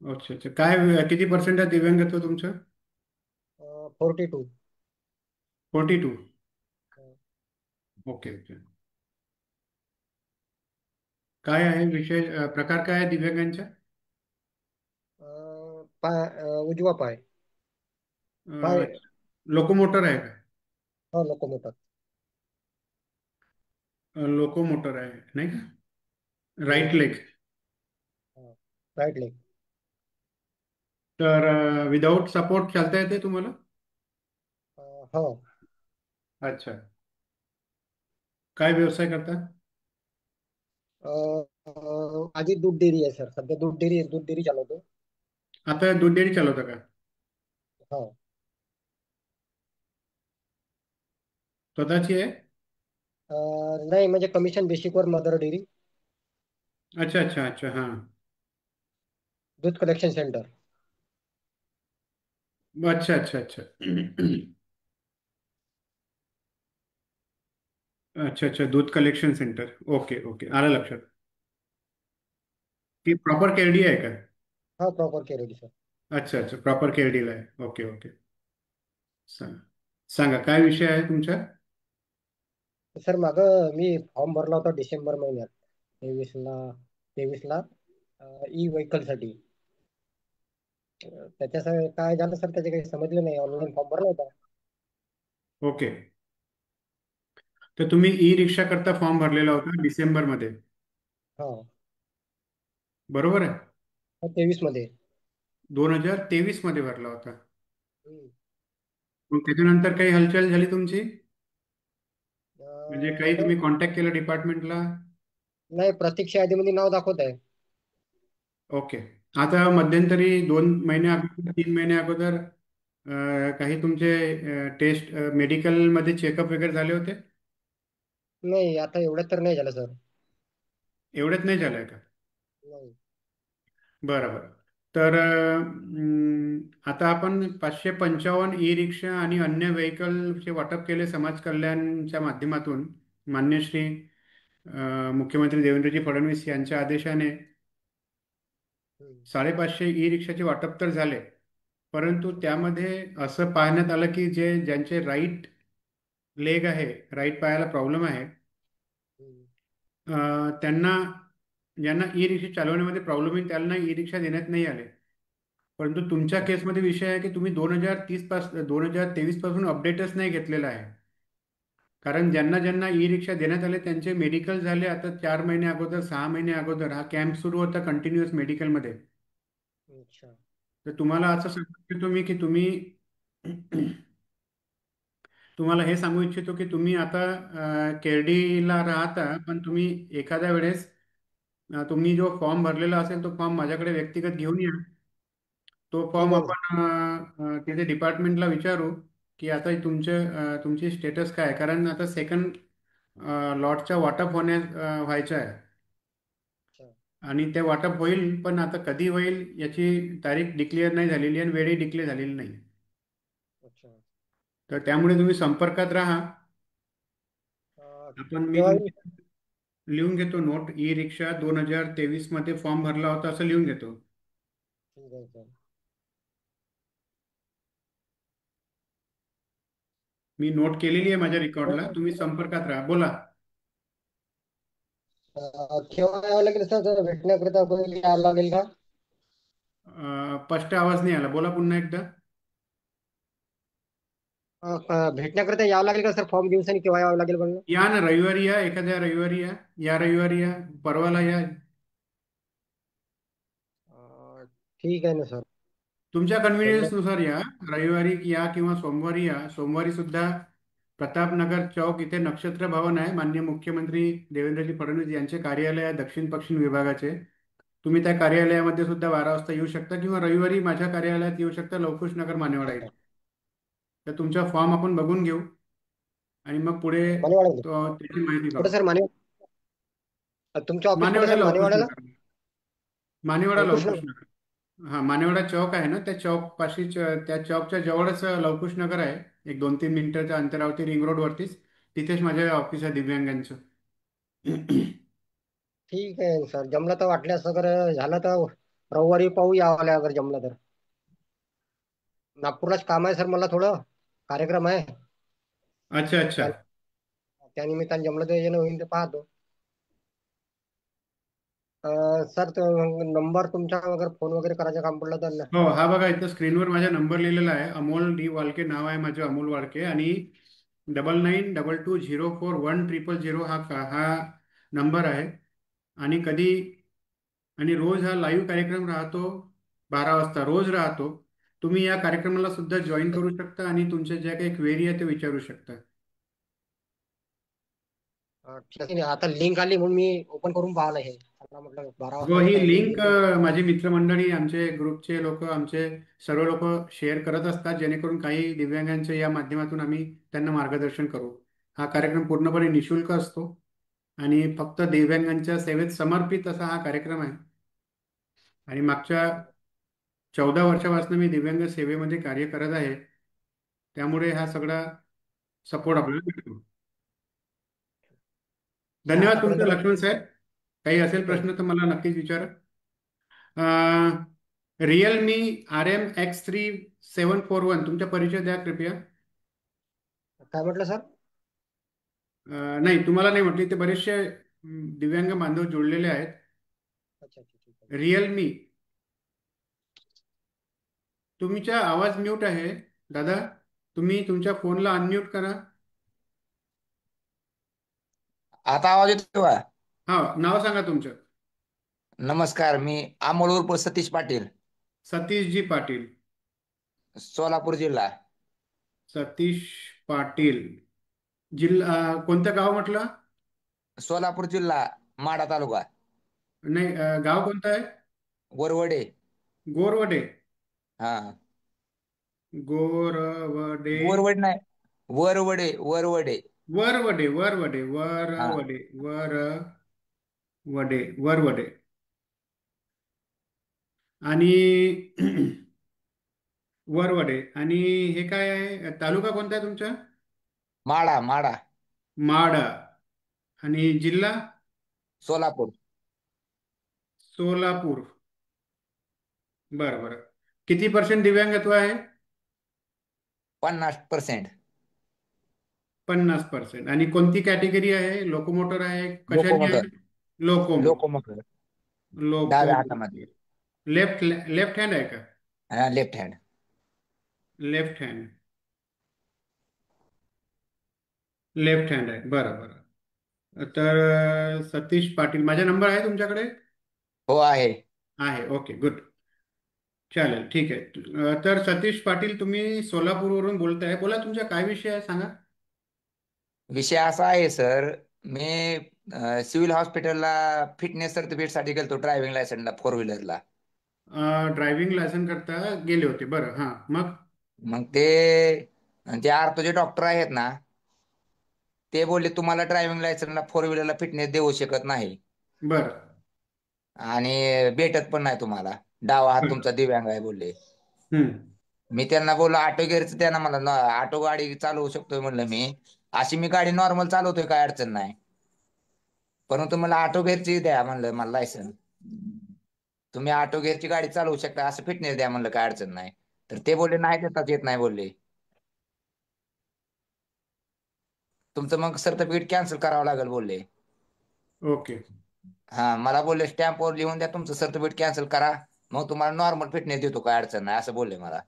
अच्छा अच्छा. काय किती पर्सेंट आहे दिव्यांगत्व तुमचं? 42. 42. Okay okay. काय आहे विषय, प्रकार काय आहे दिव्यांगांच्या? उजवा पाय. पाय. लोकोमोटर आहे का? हा, लोकोमोटर. लोकोमोटर आहे नाही का? Right leg. Right leg. तर विदाउट सपोर्ट चालता येते तुम्हाला? हो. अच्छा. काय व्यवसाय करता? अ, आधी दूध डेअरी आहे सर, सध्या दूध डेअरी चालवतो. आता दूध डेअरी चालवता का? हो. स्वतःची आहे? अ, नाही म्हणजे कमिशन बेसिकवर मदर डेअरी. अच्छा अच्छा अच्छा हां. दूध कलेक्शन सेंटर. अच्छा अच्छा अच्छा. अच्छा अच्छा, दूध कलेक्शन सेंटर. ओके ओके, आलं लक्षात. ती प्रॉपर केरडी आहे का? हा, प्रॉपर केअर सर. अच्छा अच्छा, प्रॉपर केरडीला आहे. Okay okay. सांगा. सांगा काय विषय आहे तुमचा? सर मागं मी फॉर्म भरला होता डिसेंबर महिन्यात, 23 ला. 23 ला ई व्हेकल साठी. त्याच्यासाठी काय झालं सर, त्याचे काही समजलं नाही. ऑनलाईन फॉर्म भरला होता. ओके. तर तुम्ही ई रिक्षा करता फॉर्म भरलेला होता डिसेंबरमध्ये, हा. बरोबर आहे? 23 मध्ये. 2023 मध्ये भरला होता. हम्म. मग त्याच्यानंतर काही हालचाल झाली तुमची? म्हणजे काही नाही. तुम्ही कॉन्टॅक्ट केलं डिपार्टमेंटला? नाही, प्रतीक्षा यादीमध्ये नाव दाखवत आहे. ओके. आता मध्यंतरी 2 महिने अगोदर, 3 महिने अगोदर काही तुमचे टेस्ट मेडिकलमध्ये चेकअप वगैरे झाले होते? नाही, आता एवढ्यात तर नाही झालं सर. एवढ्यात नाही झालंय का? नाही. बरं बरं. तर आता आपण 555 ई रिक्षा आणि अन्य व्हेकलचे वाटप केले समाज कल्याणच्या माध्यमातून, मान्य श्री मुख्यमंत्री देवेंद्रजी फडणवीस यांच्या आदेशाने हम्म. 550 ई रिक्षाचे वाटप तर झाले. परंतु त्यामध्ये असं पाहण्यात आलं की ज्यांचे राईट लेग आहे, राईट पायाला प्रॉब्लेम आहे, हम्म. त्यांना, ज्यांना ई रिक्षा चालवण्यामध्ये प्रॉब्लेम आहे त्यांना ई रिक्षा देण्यात नाही आले. परंतु तुमच्या अच्छा. केसमध्ये विषय आहे की तुम्ही 2023 पासून अपडेटच नाही घेतलेला आहे. कारण ज्यांना ज्यांना ई रिक्षा देण्यात आले त्यांचे मेडिकल झाले आता 4 महिने अगोदर, 6 महिने अगोदर हा कॅम्प सुरू होता कंटिन्युअस मेडिकलमध्ये. अच्छा. तर तुम्हाला असं सांगू इच्छितो मी की तुम्ही, तुम्हाला हे सांगू इच्छितो की तुम्ही आता केरडीला राहता, पण तुम्ही एखाद्या वेळेस तुम्ही जो फॉर्म भरलेला असेल तो फॉर्म माझ्याकडे व्यक्तिगत घेऊन या. तो ठीक फॉर्म आहे ना. आपण तिथे डिपार्टमेंटला विचारू की आता तुमची स्टेटस काय आहे. कारण आता सेकंड लॉटच्या वाटप व्हायचं आहे. अच्छा. आणि ते वाटप होईल, पण आता कधी होईल याची तारीख डिक्लेअर नाही झालेली आणि वेळही डिक्लेअर झालेली नाही. अच्छा. तर त्यामुळे तुम्ही संपर्कात राहा. आपण मी केव्हा येईल? तुमची लिहून घेतो नोट. ई रिक्षा 2023 मध्ये फॉर्म भरला होता असं लिहून घेतो. ठीक आहे सर. मी नोट केलेली आहे माझ्या रेकॉर्डला. केव्हा तुम्ही संपर्कात राहा, बोला. केव्हा यावं लागेल सर, जर भेटण्याकरिता कोणी यावं लागेल का? स्पष्ट आवाज नाही आला, बोला पुन्हा एकदा. भेटण्याकरिता यावं लागेल का सर, फॉर्म घेऊन केव्हा यावं लागेल बघ. या ना, रविवारी या, एखाद्या रविवारी या. या रविवारी या, परवाला या. ठीक आहे ना सर. तुमच्या धन्यवाद. कन्व्हिनियन्सनुसार या. रविवारी या किंवा सोमवारी या. सोमवारी सुद्धा प्रतापनगर चौक इथे नक्षत्र भवन आहे, माननीय मुख्यमंत्री देवेंद्रजी फडणवीस यांचे कार्यालय आहे दक्षिण पश्चिम विभागाचे. तुम्ही त्या कार्यालयामध्ये सुद्धा 12 वाजता येऊ शकता किंवा रविवारी माझ्या कार्यालयात येऊ शकता, लवकुश नगर मानेवाडा हा. इथे. तर तुमचा फॉर्म आपण बघून घेऊ आणि मग पुढे मानेवाडा. त्याची माहिती कुठे काढू. सर, तुमचं ऑफिस कुठे मानेवाडा सर, लवकुश मानेवाड्याला? नगर. मानेवाडा लवकुश लवकुश नगर. नगर. हा, मानेवाडा चौक आहे ना, त्या चौक पाशी, त्या चौकच्या जवळच लवकुश नगर आहे. एक 2-3 मिनिटाच्या अंतरावरती रिंग रोड वरतीच. तिथेच माझे ऑफिस आहे दिव्यांगांचं. ठीक आहे सर, जमलं तर वाटल्यास अगर झालं तर रविवारी पाहू यावं अगर जमलं तर. नागपूरलाच काम आहे सर मला थोडं, कार्यक्रम आहे. अच्छा अच्छा. त्या त्यानिमित्ताने जमलं तर येणं होईल तर पाहतो. सर तो नंबर तुमचा वगैरे फोन वगैरे करायचं काम पडलं तर हो, हा बघा इथं स्क्रीनवर माझा नंबर लिहिलेला आहे. अमोल डी वाळके नाव आहे माझं, अमोल वाळके. आणि 9922041000 हा नंबर आहे. आणि कधी आणि रोज हा लाईव्ह कार्यक्रम राहतो, 12 वाजता रोज राहतो. तुम्ही या कार्यक्रमाला सुद्धा जॉईन करू शकता आणि तुमच्या ज्या काही क्वेरी आहे ते विचारू शकता. ठीक आहे. आता लिंक आली म्हणून मी ओपन करून पाहिलं हे. आता म्हटलं 12 व वाजताचा ही टायमिंग लिंक लिंक आहे. माझी मित्रमंडळी, आमचे ग्रुपचे लोक, आमचे सर्व लोक शेअर करत असतात, जेणेकरून काही दिव्यांगांच्या या माध्यमातून आम्ही त्यांना मार्गदर्शन करू. हा कार्यक्रम पूर्णपणे निशुल्क असतो आणि फक्त दिव्यांगांच्या सेवेत समर्पित असा हा कार्यक्रम आहे. आणि मागच्या 14 वर्षापासून मी दिव्यांग सेवेमध्ये कार्य करत आहे. त्यामुळे हा सगळा सपोर्ट आपल्याला भेटतो. नाही धन्यवाद आतापर्यंत तुमचं काही लक्ष्मण साहेब. काही असेल ठीक प्रश्न तर मला नक्कीच विचारा. रिअलमी RM X3741 तुमचा परिचय द्या कृपया. काय म्हटलं सर? नाही, तुम्हाला नाही म्हटले, ते बरेचसे दिव्यांग बांधव जोडलेले आहेत. अच्छा अच्छा ठीक आहे. रिअलमी. तुमचा आवाज म्यूट आहे दादा. तुम्ही तुमच्या फोनला अनम्यूट करा. आता आवाज येतो का? हा, नाव सांगा तुमचं. नमस्कार, मी अमोल उर्फ सतीश पाटील, सतीशजी पाटील. सोलापूर जिल्हा. सतीश पाटील. जिल्हा कोणतं गाव म्हटलं? सोलापूर जिल्हा, माढा तालुका. नाही, गाव कोणतं आहे? वरवडे. गोरवडे. हा. गोरवडे. वरवडे नाही, वरवडे वरवडे. वरवडे वरवडे हा. वरवडे वरवडे वरवडे. आणि वरवडे. आणि हे काय आहे, तालुका कोणता आहे तुमचा? माढा माढा. माडा. आणि जिल्हा? सोलापूर. सोलापूर. बरं बरं. किती पर्सेंट दिव्यांगत्व आहे? 50%. 50%. आणि कोणती कॅटेगरी आहे? लोकोमोटर आहे, कशाने लोकोमोटर. आहे? लोकोमोटर. लोकोमोटर. डाव्या हातामध्ये. लोकोमोटर. लेफ्ट लेफ्ट हँड आहे का? Left hand. Left hand. Left hand आहे, बरं बरं. तर सतीश पाटील, माझा नंबर आहे तुमच्याकडे? हो आहे. आहे, ओके गुड. चालेल, ठीक आहे. तर सतीश पाटील, तुम्ही सोलापूरवरून बोलताय. बोला, तुमचा काय विषय आहे सांगा. विषय असा आहे सर, मी सिव्हिल हॉस्पिटलला फिटनेस सर्टिफिकेटसाठी गेलतो, ड्रायव्हिंग लायसनला, फोर व्हीलरला. ड्रायव्हिंग लायसन करता गेले होते, बरं. हां, मग? मग ते जे आर्थोचे डॉक्टर आहेत ना, ते बोलले तुम्हाला ड्रायव्हिंग लायसनला फोर व्हीलरला फिटनेस देऊ शकत नाही बरं आणि भेटत पण नाही तुम्हाला. डावा हात बरं. तुमचा दिव्यांग आहे बोलले. हम्म. मी त्यांना बोललो ऑटो गेअरचं द्या ना मला, ऑटो गाडी चालवू शकतोय म्हणलं मी. अशी मी गाडी नॉर्मल चालवतोय, काय अडचण नाही. परंतु मला ऑटो गेअरची द्या म्हणलं मला लायसन. तुम्ही ऑटो गेअरची गाडी चालवू शकता असं फिटनेस द्या म्हणलं, काय अडचण नाही. तर ते बोलले नाही देतात येत नाही बोलले. तुमचं मग सर्टिफिकेट कॅन्सल करावं लागेल बोलले. ओके हा, मला बोलले स्टॅम्पवर लिहून द्या तुमचं सर्टिफिकेट कॅन्सल करा, मग तुम्हाला नॉर्मल फिटनेस देतो, काय अडचण नाही असं बोलले मला.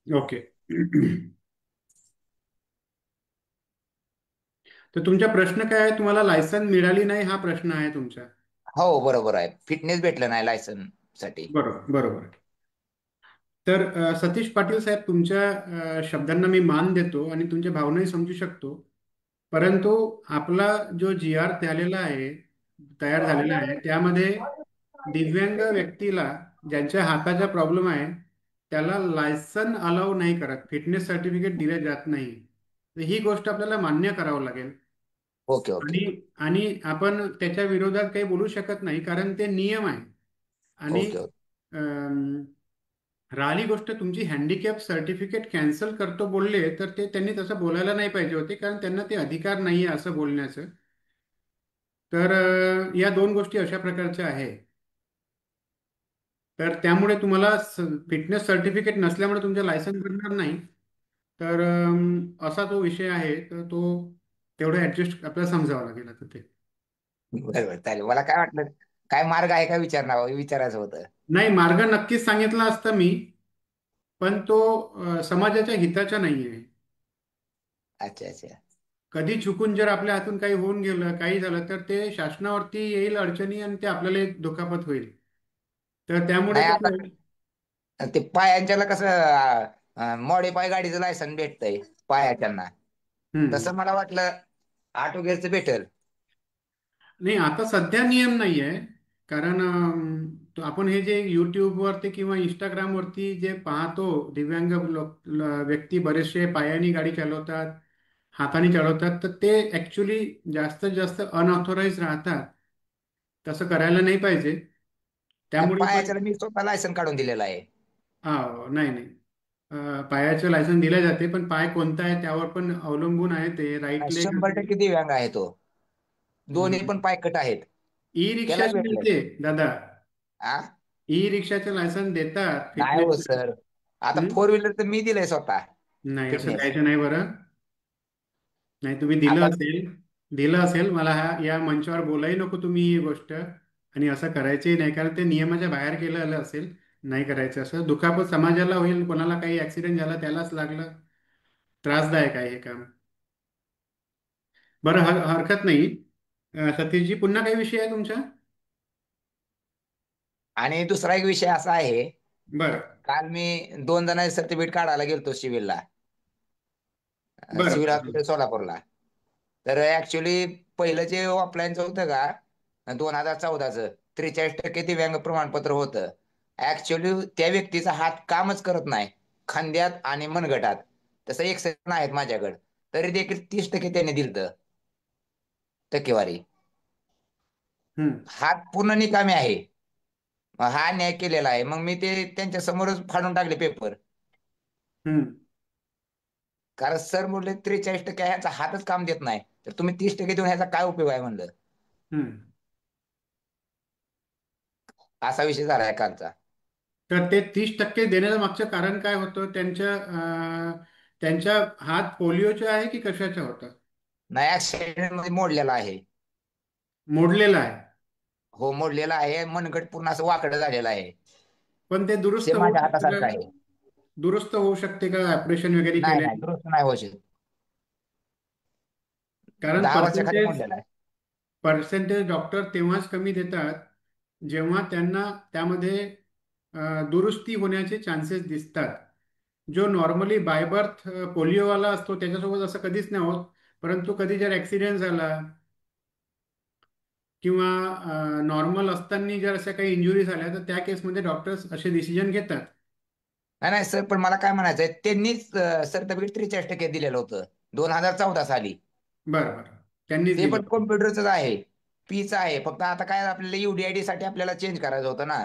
ओके. तर तुमचा प्रश्न काय आहे? तुम्हाला लायसन मिळाली नाही हा प्रश्न आहे तुमचा? हो बरोबर आहे, फिटनेस भेटलं नाही लायसन साठी. बरोबर बरोबर. तर सतीश पाटील साहेब, तुमच्या शब्दांना मी मान देतो आणि तुमच्या भावनाही समजू शकतो. परंतु आपला जो GR झालेला आहे, तयार झालेला आहे, त्यामध्ये दिव्यांग व्यक्तीला, ज्यांच्या हाताचा प्रॉब्लेम आहे, त्याला लायसन अलाउ नाही करत, फिटनेस सर्टिफिकेट दिले जात नाही. तर ही गोष्ट आपल्याला मान्य करावं लागेल. Okay okay. आणि आणि आपण त्याच्या विरोधात काही बोलू शकत नाही, कारण ते नियम आहे. आणि ओके ओके. राहिली गोष्ट तुमची, हँडिकॅप सर्टिफिकेट कॅन्सल करतो बोलले, तर ते त्यांनी तसं बोलायला नाही पाहिजे होते, कारण त्यांना ते अधिकार नाही आहे असं बोलण्याचं. तर या दोन गोष्टी अशा प्रकारच्या आहे. तर त्यामुळे तुम्हाला फिटनेस सर्टिफिकेट नसल्यामुळे तुमचं लायसन बनणार नाही. तर असा तो विषय आहे, तर तो तेवढं ऍडजस्ट आपल्याला समजावं लागेल आता ते. बरोबर, चालेल. मला काय वाटलं, काय मार्ग आहे का विचारणार विचारायचं होतं. नाही, मार्ग नक्कीच सांगितला असता मी, पण तो समाजाच्या हिताचा नाही आहे. अच्छा अच्छा. कधी चुकून जर आपल्या हातून काही होऊन गेलं, काही झालं, तर ते शासनावरती येईल अडचणी आणि ते आपल्याला एक दुखापत होईल. तर त्यामुळे नाही कसं आता आहे. ते पायांच्याला कसं मॉडिफाय गाडीचं लायसन भेटतंय पायाच्यांना. हम्म. तसं मला वाटलं ऑटो गेअरचं भेटेल. नाही, आता सध्या नियम नाही आहे. कारण आपण हे जे यूट्यूबवरती किंवा इंस्टाग्रामवरती जे पाहतो, दिव्यांग व्यक्ती बरेचसे पायानी गाडी चालवतात, हाताने चालवतात, तर ते ॲक्च्युली जास्तीत जास्त अनऑथोराईज राहतात. तसं करायला नाही पाहिजे. नाही, त्यामुळे पण पायाच्याला मी स्वतः लायसन काढून दिलेलं आहे. नाही नाही, पायाचं लायसन दिले जाते, पण पाय कोणता आहे त्यावर पण अवलंबून आहे. ते राईट लेग 100% दिव्यांग आहे तो. दोन्ही पण पायकट आहेत. ई त्याला रिक्षाचे भेटलंय. मिळते दादा. आ ई रिक्षाचे लायसन देतात नाही हो फिटनेस. सर. आता फोर व्हीलर तर मी दिलंय स्वतः. नाही, असं फिटनेस. द्यायचं नाही बरं. नाही, तुम्ही आता दिलं असेल मला या मंचावर बोलाही नको तुम्ही ही गोष्ट, आणि असं करायचंही नाही, कारण ते नियमाच्या बाहेर केलेलं असेल. नाही करायचं, असं दुखापत समाजाला होईल, कोणाला काही ऍक्सिडेंट झाला त्यालाच लागलं, त्रासदायक आहे हे काम. बरं, हरकत नाही. सतीशजी, पुन्हा काही विषय आहे तुमच्या? आणि दुसरा एक विषय असा आहे. बरं. काल मी 2 जणांचे सर्टिफिकेट काढायला गेलतो सिव्हिलला. बरं. सिव्हिल बरं. हॉस्पिटल सोलापूरला. तर ऍक्च्युली पहिलं जे ऑफलाईनचं होतं का, 2014चं, 43% दिव्यांग प्रमाणपत्र होतं. ऍक्च्युली त्या व्यक्तीचा हात कामच करत नाही खांद्यात आणि मनगटात. तसं एक्सरे आहेत माझ्याकडे. तरी देखील 30% त्याने दिलं टक्केवारी. हम्म. हात पूर्ण निकामी आहे. मग हा न्याय केलेला आहे. मग मी ते त्यांच्या समोरच फाडून टाकले पेपर. हम्म. कारण सर म्हणले 43% ह्याचा हातच काम देत नाही, तर तुम्ही 30% देऊन ह्याचा काय उपयोग आहे म्हणलं. हम्म. असा विषय झाला आहे कालचा. तर ते 30% देण्याचं मागचं कारण काय होतं? त्यांच्या हात पोलिओचे आहे की कशाचा होता? नाही, ऍक्सिडेंट मध्ये मोडलेला आहे. मोडलेला आहे. हो, मोडलेला आहे. मनगट पूर्ण असं वाकडं झालेलं आहे. पण ते दुरुस्त सेम होऊ माझ्या शकते का? हातासारखं आहे. दुरुस्त होऊ शकते का ऑपरेशन वगैरे नाही केले? नाही, दुरुस्त नाही होऊ शकत. कारण 10 वर्षाखाली मोडलेला आहे. पर्सेंटेज डॉक्टर तेव्हाच कमी देतात जेव्हा त्यांना त्यामध्ये दुरुस्ती होण्याचे चान्सेस दिसतात. जो नॉर्मली बाय बर्थ पोलिओवाला असतो त्याच्यासोबत असं कधीच नाही होत. परंतु कधी जर ॲक्सिडेंट झाला किंवा नॉर्मल असताना जर अशा काही इंजुरी झाल्या, तर त्या केसमध्ये डॉक्टर्स असे डिसिजन घेतात. नाही नाही सर, पण मला काय म्हणायचंय, त्यांनीच सर्टिफिकेट 43% दिलेलं होतं 2014 साली. बरं बरं, त्यांनीच ते दिलं. पण कॉम्प्युटरच आहे. पीच आहे. फक्त आता काय आपल्याला UDID साठी आपल्याला चेंज करायचं होतं ना.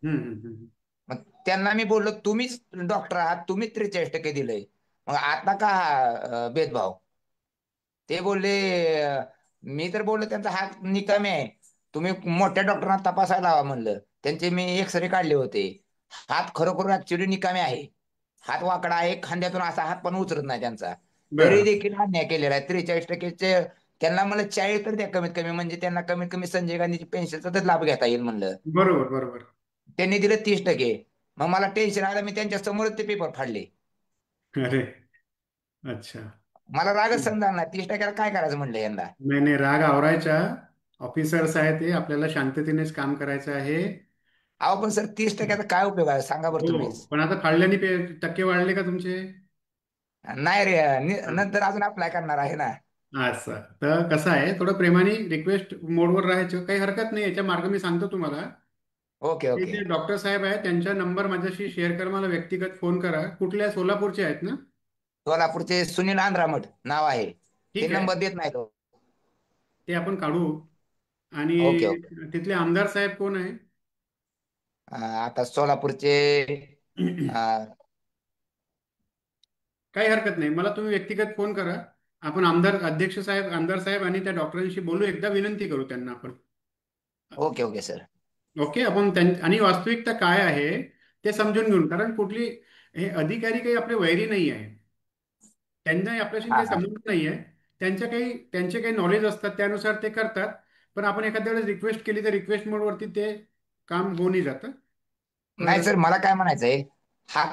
हम्म. हम्म. हम्म. मग त्यांना मी बोललो, तुम्हीच डॉक्टर आहात, तुम्हीच 43% दिलंय. मग आता का भेदभाव. ते बोलले, मी तर बोललो त्यांचा हात निकामी आहे. तुम्ही मोठ्या डॉक्टरांना तपासायला लावा म्हणलं. त्यांचे मी एक्सरे काढले होते. हात खरोखर ऍक्च्युली निकामी आहे. हात वाकडा आहे. खांद्यातून असा हात पण उचलत नाही त्यांचा. तरी बरं. देखील अन्याय केलेला आहे. 43%चे त्यांना मला 40 तर द्या कमीत कमी, म्हणजे त्यांना कमीत कमी संजय गांधीची पेन्शनचा तर लाभ घेता येईल म्हणलं. बरोबर बरोबर. त्यांनी दिले 30%. मग मला टेन्शन आलं, मी त्यांच्या समोरच ते पेपर फाडले. अरे, अच्छा. मला रागच समजा नाही, 30%ला काय करायचं म्हणलं यंदा. नाही नाही, राग आवरायचा. ऑफिसर्स आहे ते, आपल्याला शांततेनेच काम करायचं आहे. अहो पण सर, 30%चा काय उपयोग आहे सांगा बरं हो, तुम्हीच. पण आता फाळल्याने टक्के वाढले का तुमचे? नाही रे, हा. नंतर अजून अप्लाय करणार आहे ना. असं तर कसं आहे, थोडं प्रेमाने रिक्वेस्ट मोडवर राहायचं, काही हरकत नाही. याच्या मार्ग मी सांगतो तुम्हाला. ओके ते ओके. जे डॉक्टर साहेब आहेत त्यांचा नंबर माझ्याशी शेअर कर, मला व्यक्तिगत फोन करा. कुठल्या सोलापूरचे आहेत ना? सोलापूरचे सुनील आंध्रामठ नाव आहे. ते ठीक आहे, नंबर देत नाही तो. ते आपण काढू. आणि ओके ओके. तिथले आमदार साहेब कोण आहे? आता सोलापूरचे काही हरकत नाही, मला तुम्ही व्यक्तिगत फोन करा. आपण अध्यक्ष साहेब, आमदार साहेब आणि त्या डॉक्टरांशी बोलू, एकदा विनंती करू त्यांना आपण. Okay okay sir. ओके, आपण आणि वास्तविकता काय आहे ते समजून घेऊन, कारण कुठली हे अधिकारी काही आपले वैरी नाही आहे, त्यांना आपल्याशी हा काही हा. संबंध नाही आहे. त्यांचे काही नॉलेज असतात, त्यानुसार ते करतात. पण आपण एखाद्या वेळेस रिक्वेस्ट केली तर रिक्वेस्ट मोडवरती ते काम होऊनही जातं. तर नाही सर, मला काय म्हणायचंय, हा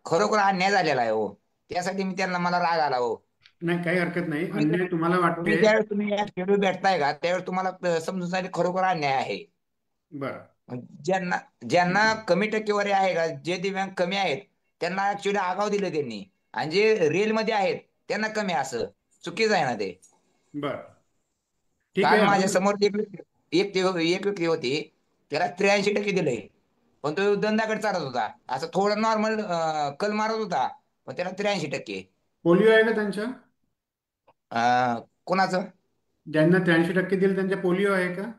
खरोखर अन्याय झालेला आहे हो. त्यासाठी मी त्यांना, मला राग आला हो. नाही, काही हरकत नाही. तुम्ही अन्याय तुम्हाला तुम्ही वाटते. ज्यावेळेस तुम्ही या खेळू भेटताय का, त्यावेळेस तुम्हाला समजून जाईल खरोखर अन्याय आहे. बरं. ज्यांना ज्यांना कमी टक्केवारी आहे का, जे दिव्यांग कमी आहेत, त्यांना ऍक्च्युली आगाव दिलं त्यांनी. आणि जे रेल मध्ये आहेत त्यांना कमी, असं चुकीचं आहे ना ते. बरं. ठीक काल आहे. माझ्या आपण समोर एक व्यक्ती होती, त्याला 83% दिले. पण तो धंदाकडे चालत होता, असं थोडं नॉर्मल कल मारत होता, पण त्याला 83%. पोलिओ आहे का त्यांच्या? कोणाचं? ज्यांना 83% दिले त्यांच्या पोलिओ आहे का?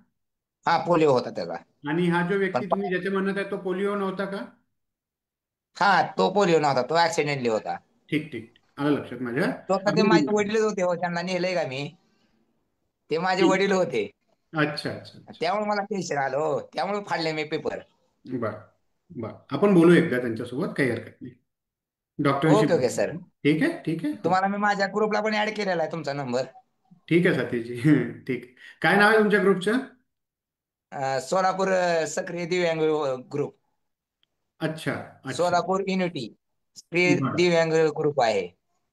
हा, पोलिओ होता त्याचा. आणि हा जो पण व्यक्ती तुम्ही ज्याचे म्हणत आहे तो पोलिओ नव्हता का? हा, तो पोलिओ नव्हता, तो ऍक्सिडेंटली होता. ठीक ठीक, आलं लक्षात माझ्या. स्वतः ते आपण माझे वडीलच होते हो, त्यांना नेलंय का मी, ते माझे ठीक. वडील होते. अच्छा अच्छा अच्छा. त्यामुळे मला टेन्शन आलं हो, त्यामुळे फाडले मी पेपर. बरं. बरं, आपण बोलू एकदा त्यांच्यासोबत, काही हरकत नाही. डॉक्टरांशी ओके ओके सर. बोलू. ठीक आहे, ठीक आहे. हो. तुम्हाला मी माझ्या ग्रुपला पण ऍड केलेला आहे, तुमचा नंबर. ठीक आहे सतीशजी. ठीक. काय नाव आहे तुमच्या ग्रुपचं? सोलापूर सक्रिय दिव्यांग ग्रुप. अच्छा. अच्छा. सोलापूर युनिटी सक्रिय बरं. दिव्यांग ग्रुप आहे.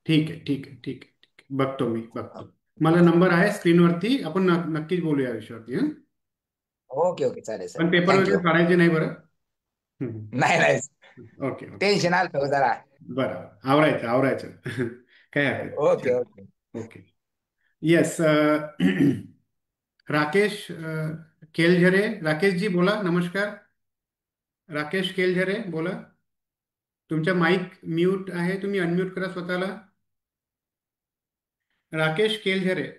ठीक आहे, ठीक आहे, ठीक आहे, ठीक आहे. बघतो, मी बघतो. मला नंबर आहे स्क्रीनवरती, आपण नक्कीच बोलूया या विषयावरती. हं? ओके ओके, चालेल सर, पण पेपर वगैरे थँक्यू. फाडायचे नाही बरं. हं. नाही नाही, ओके ओके. टेन्शन आलं होतं जरा. बरं, आवरायचं आवरायचं. काय हरकत ओके ओके. नाही. ओके. येस. राकेश केलझरे. राकेश जी बोला, नमस्कार. राकेश केलझरे बोला. तुमचा माईक म्यूट आहे, तुम्ही अनम्यूट करा स्वतःला. राकेश केलझरे.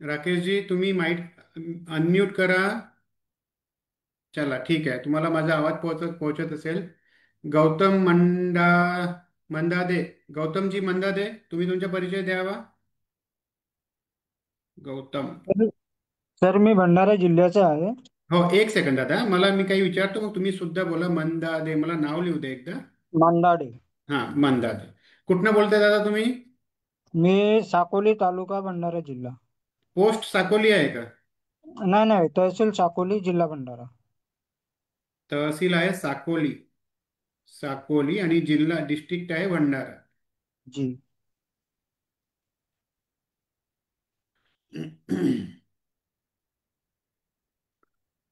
राकेश जी, तुम्ही माईक अनम्यूट करा. चला, ठीक आहे, तुम्हाला माझा आवाज पोहोचत पोहोचत असेल. गौतम मंदादे. गौतमजी मंदादे, तुम्ही तुमचा परिचय द्यावा. गौतम. सर सर, मी भंडारा जिल्ह्याचा आहे. हो, एक सेकंद दादा, मला मी काही विचारतो, मग तुम्ही सुद्धा बोला. मंदादे, मला नाव लिहू दे एकदा. मांदाडे. हां, मंदादे. कुठनं बोलताय दादा तुम्ही? मी साकोली तालुका, भंडारा जिल्हा. पोस्ट साकोली आहे का? नाही नाही, तहसील साकोली, जिल्हा भंडारा. तहसील आहे साकोली. साकोली आणि जिल्हा डिस्ट्रिक्ट आहे भंडारा. जी.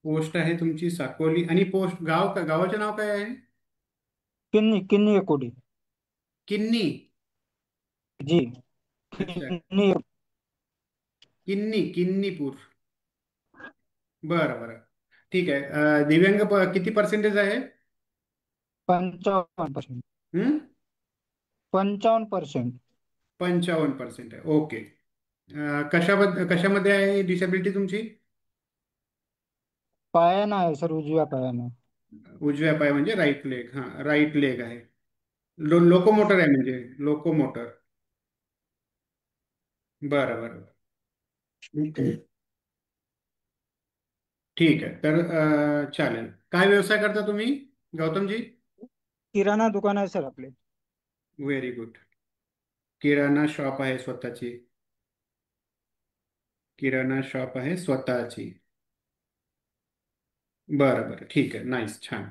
पोस्ट आहे तुमची साकोली, आणि पोस्ट गाव का, गावाचे नाव काय आहे? किन्नी किन्नी एकोडी. किन्नी. जी. अच्छा. किन्नी. किन्नीपूर. बरं बरं. ठीक आहे. दिव्यांग किती पर्सेंटेज आहे? 55%. हं? 55%. 55% आहे. ओके. कशामध्ये आहे डिसेबिलिटी तुमची? पायानं आहे सर, उजव्या पायानं. उजव्या पाय म्हणजे राईट लेग. हां, राईट लेग आहे. लोकोमोटर आहे म्हणजे लोकोमोटर. बरं बरं बरं. ठीक आहे. तर चालेल. काय व्यवसाय करता तुम्ही, गौतमजी? किराणा दुकान आहे सर आपले. Very good. किराणा शॉप आहे स्वतःची. किराणा शॉप आहे स्वतःची. बरं बरं, ठीक आहे. नाईस, छान.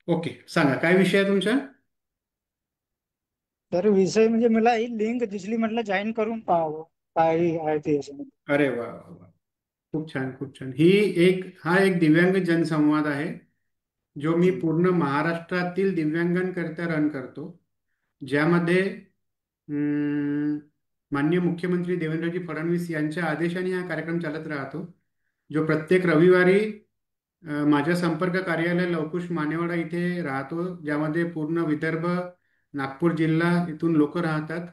ओके, सांगा काय विषय आहे तुमचा? तर विषय म्हणजे मला ही लिंक दिसली, म्हटलं जॉईन करून पाहावं काय आहे ते याच्यामध्ये. अरे वा वा वा. खूप छान, खूप छान. हा एक दिव्यांग जनसंवाद आहे, जो मी जी. पूर्ण महाराष्ट्रातील दिव्यांगांकरिता रन करतो. ज्यामध्ये माननीय मुख्यमंत्री देवेंद्रजी फडणवीस यांच्या आदेशाने हा कार्यक्रम चालत राहतो, जो प्रत्येक रविवारी माझ्या संपर्क कार्यालय लवकुश मानेवाडा इथे राहतो, ज्यामध्ये पूर्ण विदर्भ, नागपूर जिल्हा इथून लोक राहतात,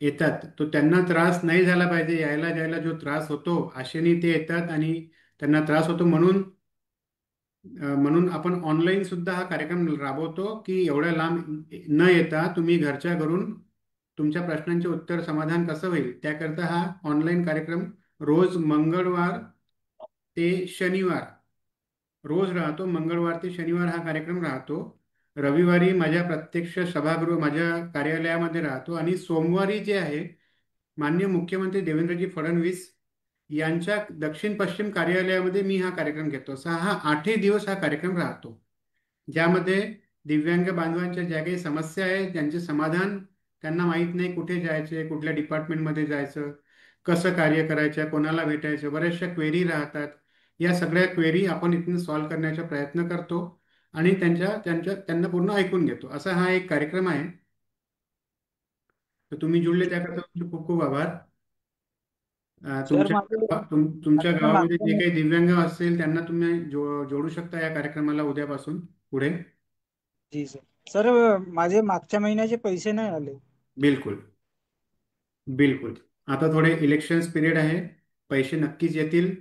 येतात. तो त्यांना त्रास नाही झाला पाहिजे, यायला जायला जो त्रास होतो आशेने ते येतात, आणि त्यांना त्रास होतो म्हणून आपण ऑनलाईन सुद्धा हा कार्यक्रम राबवतो, की एवढ्या लांब न येता तुम्ही घरच्या घरून तुमच्या प्रश्नांचे उत्तर समाधान कसं होईल त्याकरता हा ऑनलाईन कार्यक्रम रोज मंगळवार ते शनिवार रोज राहतो. मंगळवार ते शनिवार हा कार्यक्रम राहतो. रविवारी माझ्या प्रत्यक्ष सभागृह माझ्या कार्यालयामध्ये राहतो आणि सोमवारी जे आहे माननीय मुख्यमंत्री देवेंद्रजी फडणवीस यांच्या दक्षिण पश्चिम कार्यालयामध्ये मी हा कार्यक्रम घेतो. 6-8 दिवस हा कार्यक्रम राहतो, ज्यामध्ये दिव्यांग बांधवांच्या ज्या काही समस्या आहेत त्यांचे समाधान, त्यांना माहीत नाही कुठे जायचे, कुठल्या डिपार्टमेंटमध्ये जायचं, कसं कार्य करायचं, कोणाला भेटायचं, बऱ्याचशा क्वेरी राहतात. या सगळ्या क्वेरी आपण इथून सॉल्व्ह करण्याचा प्रयत्न करतो आणि त्यांना पूर्ण ऐकून घेतो. असा हा एक कार्यक्रम आहे. तर तुम्ही जुळले त्याकरता तुमचे खूप खूप आभार. सर माझे तुमच्या माझे गावामध्ये मागच्या जे महि- काही दिव्यांग असतील त्यांना तुम्ही जोडू शकता या कार्यक्रमाला उद्यापासून पुढे. जी सर. सर माझे मागच्या महिन्याचे पैसे नाही आले. बिलकुल, बिलकुल. आता थोडे इलेक्शन्स पिरियड आहे, पैसे नक्कीच येतील.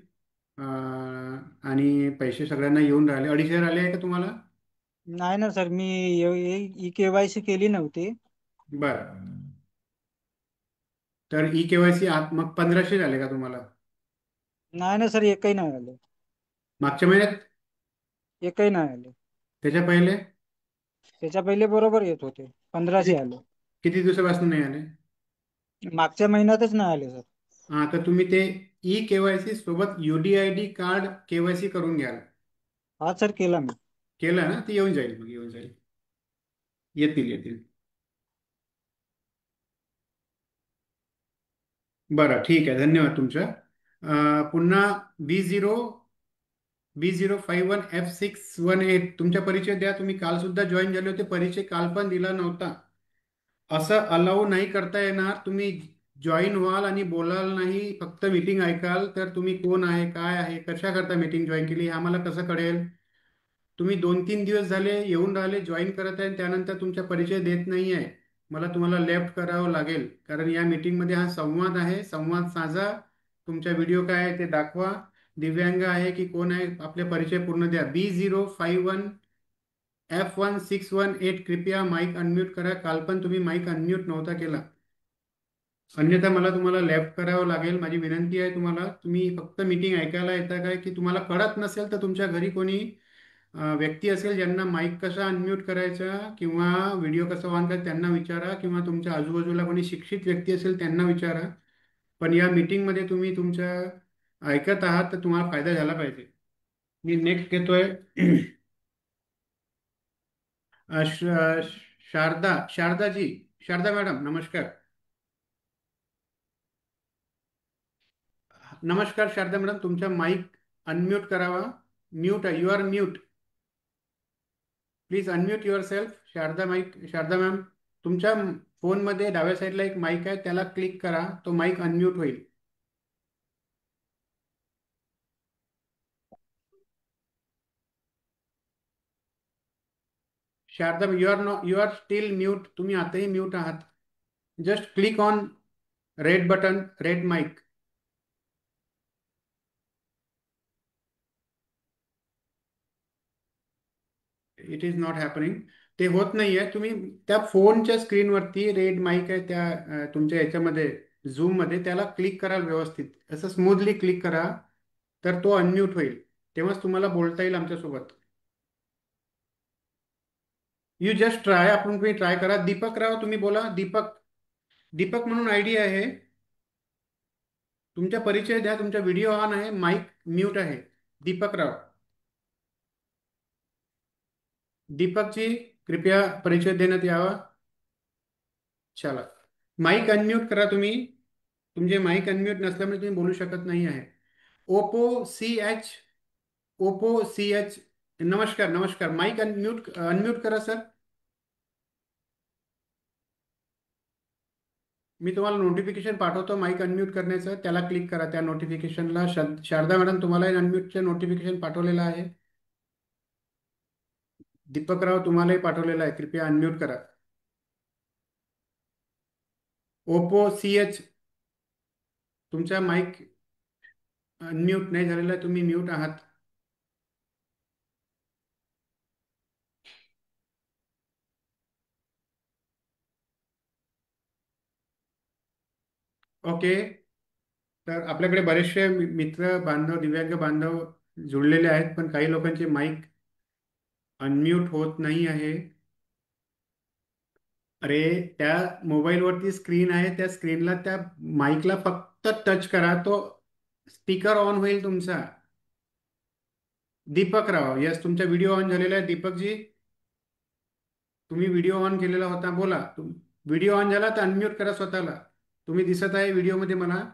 आणि पैसे सगळ्यांना येऊन राहिले. 2,500 आले आहे का तुम्हाला? नाही ना सर, मी ई केवायसी केली नव्हती. बरं. तर ई केवायसी मग 1,500 झाले का तुम्हाला नाही ना सर, एकही नाही आले. मागच्या महिन्यात? एकही नाही आले. त्याच्या पहिले? त्याच्या पहिले बरोबर येत होते, किती 1500 आले. किती दिवसापासून नाही आले? मागच्या महिन्यातच नाही आले सर. हां, तर तुम्ही ते ई केवायसी सोबत UDID कार्ड केवायसी करून घ्याल. हा सर, केला मी. केलं ना, ती येऊन जाईल, मग येऊन जाईल. येतील येतील. बरं, ठीक आहे. धन्यवाद तुमचं. पुन्हा B051F618 तुमचा परिचय द्या. तुम्ही काल सुद्धा जॉईन झाले होते, परिचय काल पण दिला नव्हता. असं अलाउ नाही करता येणार. तुम्ही जॉईन व्हाल आणि बोलाल नाही, फक्त मीटिंग ऐकाल, तर तुम्ही कोण आहे, काय आहे, कशा करता मीटिंग जॉईन केली हे आम्हाला कसं कळेल? तुम्ही 2-3 दिवस झाले येऊन राहिले, जॉईन करत आहे, त्यानंतर तुमचा परिचय देत नाही आहे. मला तुम्हाला लेफ्ट करावं लागेल, कारण या मीटिंगमध्ये हा संवाद आहे. संवाद साधा. तुमचा व्हिडिओ काय आहे ते दाखवा. दिव्यांग आहे की कोण आहे, आपले परिचय पूर्ण द्या. B051F1618 कृपया माईक अनम्यूट करा. काल पण तुम्ही माईक अनम्यूट नव्हता केला, अन्यथा मला तुम्हाला लेफ्ट करावं लागेल. माझी विनंती आहे तुम्हाला, तुम्ही फक्त मीटिंग ऐकायला येता काय, की तुम्हाला कळत नसेल तर तुमच्या घरी कोणी व्यक्ती असेल ज्यांना माईक कसा अनम्यूट करायचा किंवा व्हिडिओ कसा ऑन करायचा त्यांना विचारा, किंवा तुमच्या आजूबाजूला कोणी शिक्षित व्यक्ती असेल त्यांना विचारा. पण या मीटिंगमध्ये तुम्ही तुमच्या ऐकत आहात तर तुम्हाला फायदा झाला पाहिजे. मी नेक्स्ट घेतोय. शारदाजी. शारदा मॅडम, नमस्कार. नमस्कार शारदा मॅडम, तुमचा माईक अनम्यूट करावा. म्यूट आहे, you are mute. Please unmute yourself. Sharda ma'am, तुमच्या फोनमध्ये डाव्या साईडला एक माईक आहे, त्याला क्लिक करा, तो माईक अनम्यूट होईल. Sharda, you are still mute. तुम्ही आताही म्यूट आहात. Just click on red button, red mike. It is not happening. ते होत नाहीये. तुम्ही त्या फोनच्या स्क्रीनवरती रेड माईक आहे त्या तुमच्या याच्यामध्ये झूममध्ये, त्याला क्लिक करा व्यवस्थित, असं स्मूथली क्लिक करा, तर तो अनम्यूट होईल. तेव्हाच तुम्हाला बोलता येईल आमच्यासोबत. You just try. आपण तुम्ही ट्राय करा. दीपक राव, तुम्ही बोला. दीपक. दीपक म्हणून आयडी आहे. तुमचा परिचय द्या. तुमचा व्हिडिओ ऑन आहे, माईक म्यूट आहे. दीपक राव. दीपकजी, कृपया परिचय देण्यात यावा. चला, माईक अनम्यूट करा तुम्ही. तुमचे माईक अनम्यूट नसल्यामुळे तुम्ही बोलू शकत नाही आहे. OPO CH. OPO CH. नमस्कार, नमस्कार. माईक अनम्यूट अनम्यूट करा सर. मी तुम्हाला नोटिफिकेशन पाठवतो माईक अनम्यूट करण्याचं, त्याला क्लिक करा त्या नोटिफिकेशनला. शारदा मॅडम, तुम्हाला अनम्यूटचं नोटिफिकेशन पाठवलेलं आहे. दीपकराव, तुम्हालाही पाठवलेलं आहे, कृपया अनम्यूट करा. OPO CH. तुमचा माईक अनम्यूट नाही झालेला आहे, तुम्ही म्यूट आहात. ओके. तर आपल्याकडे बरेचसे मित्र बांधव, दिव्यांग बांधव जुळलेले आहेत, पण काही लोकांचे माईक अनम्यूट होत नाही आहे. अरे, त्या मोबाईलवरती स्क्रीन आहे, त्या स्क्रीनला त्या माईकला फक्त टच करा, तो स्पीकर ऑन होईल तुमचा. दीपक राव, यस, तुमचा व्हिडिओ ऑन झालेला आहे दीपकजी. तुम्ही व्हिडिओ ऑन केलेला होता, बोला. व्हिडिओ ऑन झाला तर अनम्यूट करा स्वतःला. तुम्ही दिसत आहे व्हिडिओमध्ये मला.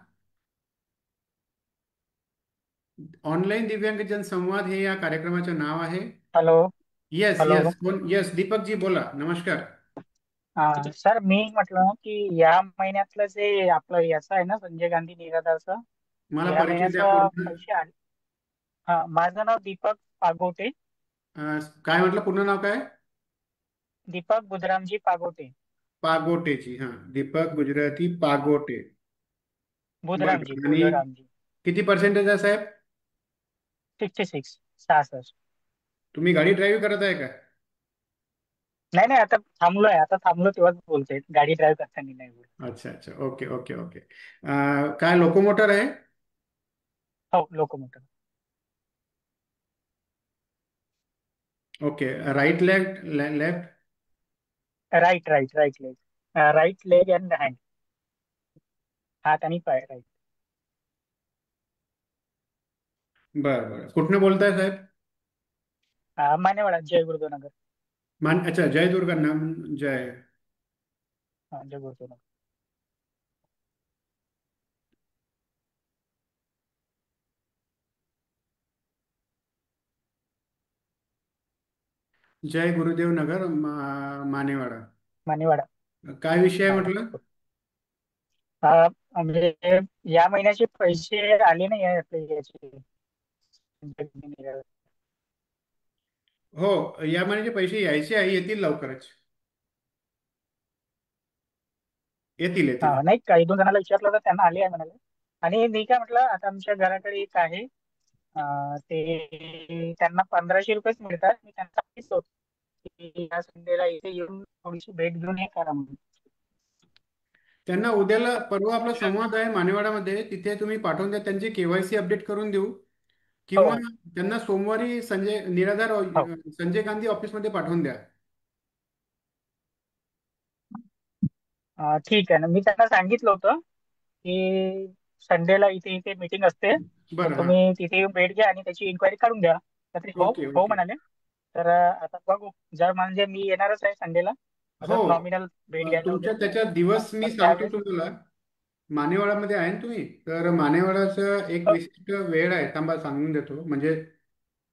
ऑनलाईन दिव्यांगजन संवाद हे या कार्यक्रमाचे नाव आहे. हॅलो. Yes hello. येस, कोण? येस, दीपकजी बोला, नमस्कार. सर मी म्हटलं की या महिन्यातलं जे आपलं याचं आहे ना, संजय गांधी निराधारचं, मला या परिचय द्या महिन्याचं पूर्ण. पैसे आले. माझं नाव दीपक पागोटे. काय म्हटलं, पूर्ण नाव काय? दीपक बुधरामजी पागोटे. पागोटेची, हा, दीपक गुजराती पागोटे. बुधरामजी बरं, आणि बुधरामजी. किती पर्सेंटेज आहे साहेब? 66. 66. तुम्ही गाडी ड्राईव्ह करत आहे का? नाही नाही, आता थांबलोय, आता थांबलो तेव्हाच बोलतोय, गाडी ड्राईव्ह करताना नाही बोलत. अच्छा अच्छा, ओके ओके ओके. काय लोकोमोटर आहे? हो, locomotor. Okay. Right left left? Right right right leg. Right leg and hand. हात आणि पाय, राईट. बरं बरं, कुठनं बोलताय साहेब? मानेवाडा, जय गुरुदेवनगर. अच्छा, जय दुर्गा नाम. जय. जय गुरुदेवनगर. जय गुरुदेव नगर, मानेवाडा. मानेवाडा. काय विषय आहे हा. म्हटलं? म्हणजे या महिन्याचे पैसे आले नाही आहे आपले याचे. हो, या महिन्याचे पैसे यायचे आहे, येतील लवकरच. येतील येतील. नाही, काही दोन जणांना विचारलं तर त्यांना आले आहे म्हणाले. आणि मी काय म्हटलं, आता आमच्या घराकडे एक आहे, ते त्यांना 1500 रुपयेच मिळतात. मी त्यांना सांगितलं होतं की या संडेला इथे येऊन थोडीशी भेट घेऊन हे करा म्हणून. त्यांना उद्याला परवा आपला संवाद आहे मानेवाडामध्ये, तिथे तुम्ही पाठवून द्या, त्यांची केवायसी अपडेट करून देऊ. किंवा हो. त्यांना सोमवारी संजय निराधार हो. संजय गांधी ऑफिसमध्ये पाठवून द्या. ठीक आहे ना, मी त्यांना सांगितलं होतं की संडेला इथे इथे मीटिंग असते, तर बरं, हां. तुम्ही तिथे येऊन भेट घ्या आणि त्याची इन्क्वायरी काढून द्या. तर ते हो ओके हो ओके. म्हणाले. तर आता बघू, जर म्हणजे मी येणारच आहे संडेला, हो. आता नॉमिनल भेट घ्यायला तुमच्या उद्या. त्याच्या दिवस मी तर सांगतो त्यावेळेस तुम्हाला. मानेवाडामध्ये आहे ना तुम्ही, तर मानेवाडाचं एक हो. विशिष्ट वेळ आहे, थांबा सांगून देतो, म्हणजे